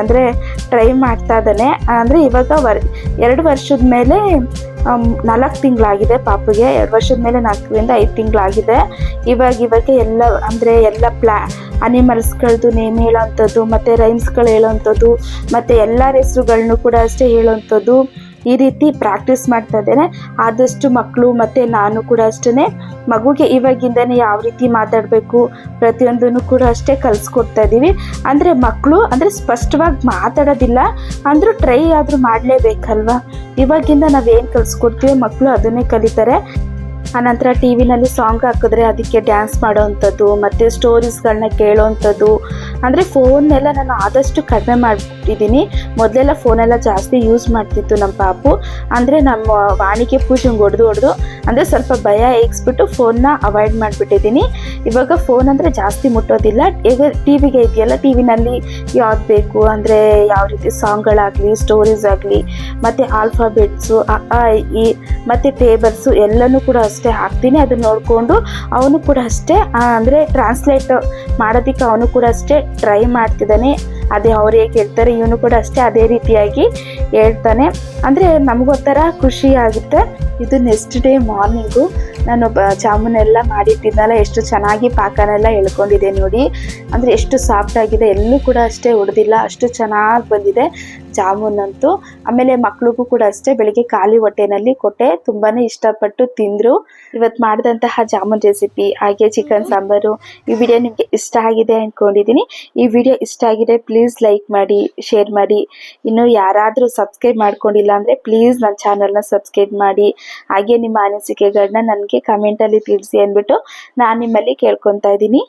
ಅಂದರೆ ಟ್ರೈ ಮಾಡ್ತಾ ಇದ್ದಾನೆ. ಅಂದರೆ ಇವಾಗ 2 ವರ್ಷದ ಮೇಲೆ 4 ತಿಂಗಳಾಗಿದೆ ಪಾಪುಗೆ. 2 ವರ್ಷದ ಮೇಲೆ 4ರಿಂದ 5 ತಿಂಗಳಾಗಿದೆ. ಇವಾಗ ಎಲ್ಲ ಅಂದರೆ ಎಲ್ಲ ಅನಿಮಲ್ಸ್ಗಳದ್ದು ನೇಮ್ ಹೇಳೋವಂಥದ್ದು, ಮತ್ತು ರೈಮ್ಸ್ಗಳು ಹೇಳೋವಂಥದ್ದು, ಮತ್ತು ಎಲ್ಲರ ಹೆಸ್ರುಗಳನ್ನೂ ಕೂಡ ಅಷ್ಟೇ ಹೇಳೋವಂಥದ್ದು, ಈ ರೀತಿ ಪ್ರಾಕ್ಟೀಸ್ ಮಾಡ್ತಾ ಇದ್ದೇನೆ. ಆದಷ್ಟು ಮಕ್ಕಳು ಮತ್ತು ನಾನು ಕೂಡ ಅಷ್ಟೇ ಮಗುಗೆ ಇವಾಗಿಂದನೇ ಯಾವ ರೀತಿ ಮಾತಾಡಬೇಕು ಪ್ರತಿಯೊಂದನ್ನು ಕೂಡ ಅಷ್ಟೇ ಕಲಿಸ್ಕೊಡ್ತಾ ಇದ್ದೀವಿ. ಅಂದರೆ ಮಕ್ಕಳು ಅಂದರೆ ಸ್ಪಷ್ಟವಾಗಿ ಮಾತಾಡೋದಿಲ್ಲ ಅಂದರೂ ಟ್ರೈ ಆದರೂ ಮಾಡಲೇಬೇಕಲ್ವ. ಇವಾಗಿಂದ ನಾವೇನು ಕಲಿಸ್ಕೊಡ್ತೀವಿ ಮಕ್ಕಳು ಅದನ್ನೇ ಕಲಿತಾರೆ. ಆನಂತರ ಟಿ ವಿನಲ್ಲಿ ಸಾಂಗ್ ಹಾಕಿದ್ರೆ ಅದಕ್ಕೆ ಡ್ಯಾನ್ಸ್ ಮಾಡೋವಂಥದ್ದು, ಮತ್ತು ಸ್ಟೋರೀಸ್ಗಳನ್ನ ಕೇಳೋವಂಥದ್ದು. ಅಂದರೆ ಫೋನ್ನೆಲ್ಲ ನಾನು ಆದಷ್ಟು ಕಡಿಮೆ ಮಾಡಿಬಿಟ್ಟಿದ್ದೀನಿ. ಮೊದಲೆಲ್ಲ ಫೋನೆಲ್ಲ ಜಾಸ್ತಿ ಯೂಸ್ ಮಾಡ್ತಿತ್ತು ನಮ್ಮ ಪಾಪು. ಅಂದರೆ ನಮ್ಮ ವಾಣಿಗೆ ಪೂಜೆಗೆ ಹೊಡೆದು ಅಂದರೆ ಸ್ವಲ್ಪ ಭಯ ಹೇಗಿಸ್ಬಿಟ್ಟು ಫೋನ್ನ ಅವಾಯ್ಡ್ ಮಾಡಿಬಿಟ್ಟಿದ್ದೀನಿ. ಇವಾಗ ಫೋನ್ ಅಂದರೆ ಜಾಸ್ತಿ ಮುಟ್ಟೋದಿಲ್ಲ. ಈಗ ಟಿ ವಿಗೆ ಇದೆಯಲ್ಲ, ಟಿ ವಿನಲ್ಲಿ ಯಾವ್ದು ಬೇಕು ಅಂದರೆ ಯಾವ ರೀತಿ ಸಾಂಗ್ಗಳಾಗಲಿ, ಸ್ಟೋರೀಸ್ ಆಗಲಿ, ಮತ್ತು ಆಲ್ಫಾಬೆಟ್ಸು, ಈ ಮತ್ತು ಟೇಬಲ್ಸು ಎಲ್ಲನೂ ಕೂಡ ಅಷ್ಟೇ ಹಾಕ್ತೀನಿ. ಅದನ್ನ ನೋಡಿಕೊಂಡು ಅವನು ಕೂಡ ಅಷ್ಟೇ ಅಂದರೆ ಟ್ರಾನ್ಸ್ಲೇಟ್ ಮಾಡೋದಕ್ಕೆ ಅವನು ಕೂಡ ಅಷ್ಟೇ ಟ್ರೈ ಮಾಡ್ತಿದ್ದಾನೆ. ಅದೇ ಅವ್ರು ಹೇಗೆ ಹೇಳ್ತಾರೆ ಇವನು ಕೂಡ ಅಷ್ಟೇ ಅದೇ ರೀತಿಯಾಗಿ ಹೇಳ್ತಾನೆ. ಅಂದರೆ ನಮಗೊಂಥರ ಖುಷಿ ಆಗುತ್ತೆ. ಇದು ನೆಕ್ಸ್ಟ್ ಡೇ ಮಾರ್ನಿಂಗು ನಾನು ಜಾಮೂನೆಲ್ಲ ಮಾಡಿಟ್ಟಿದ್ದಲ್ಲ, ಎಷ್ಟು ಚೆನ್ನಾಗಿ ಪಾಕನೆಲ್ಲ ಎಳ್ಕೊಂಡಿದೆ ನೋಡಿ. ಅಂದರೆ ಎಷ್ಟು ಸಾಫ್ಟ್ ಆಗಿದೆ, ಎಲ್ಲೂ ಕೂಡ ಅಷ್ಟೇ ಹೊಡೆದಿಲ್ಲ, ಅಷ್ಟು ಚೆನ್ನಾಗಿ ಬಂದಿದೆ. ಜಾಮೂನ್ ಅಂತೂ. ಆಮೇಲೆ ಮಕ್ಳಿಗೂ ಕೂಡ ಅಷ್ಟೇ ಬೆಳಿಗ್ಗೆ ಖಾಲಿ ಹೊಟ್ಟೆನಲ್ಲಿ ಕೊಟ್ಟೆ, ತುಂಬಾನೇ ಇಷ್ಟಪಟ್ಟು ತಿಂದ್ರು. ಇವತ್ತು ಮಾಡಿದಂತಹ ಜಾಮೂನ್ ರೆಸಿಪಿ ಹಾಗೆ ಚಿಕನ್ ಸಾಂಬಾರು ಈ ವಿಡಿಯೋ ನಿಮಗೆ ಇಷ್ಟ ಆಗಿದೆ ಅನ್ಕೊಂಡಿದ್ದೀನಿ. ಈ ವಿಡಿಯೋ ಇಷ್ಟ ಆಗಿದೆ ಪ್ಲೀಸ್ ಲೈಕ್ ಮಾಡಿ, ಶೇರ್ ಮಾಡಿ. ಇನ್ನು ಯಾರಾದರೂ ಸಬ್ಸ್ಕ್ರೈಬ್ ಮಾಡ್ಕೊಂಡಿಲ್ಲ ಅಂದರೆ ಪ್ಲೀಸ್ ನನ್ನ ಚಾನಲ್ನ ಸಬ್ಸ್ಕ್ರೈಬ್ ಮಾಡಿ. ಹಾಗೆ ನಿಮ್ಮ ಅನಿಸಿಕೆಗಳನ್ನ ನನಗೆ ಕಮೆಂಟಲ್ಲಿ ತಿಳಿಸಿ ಅಂದ್ಬಿಟ್ಟು ನಾನು ನಿಮ್ಮಲ್ಲಿ ಕೇಳ್ಕೊತಾ ಇದ್ದೀನಿ.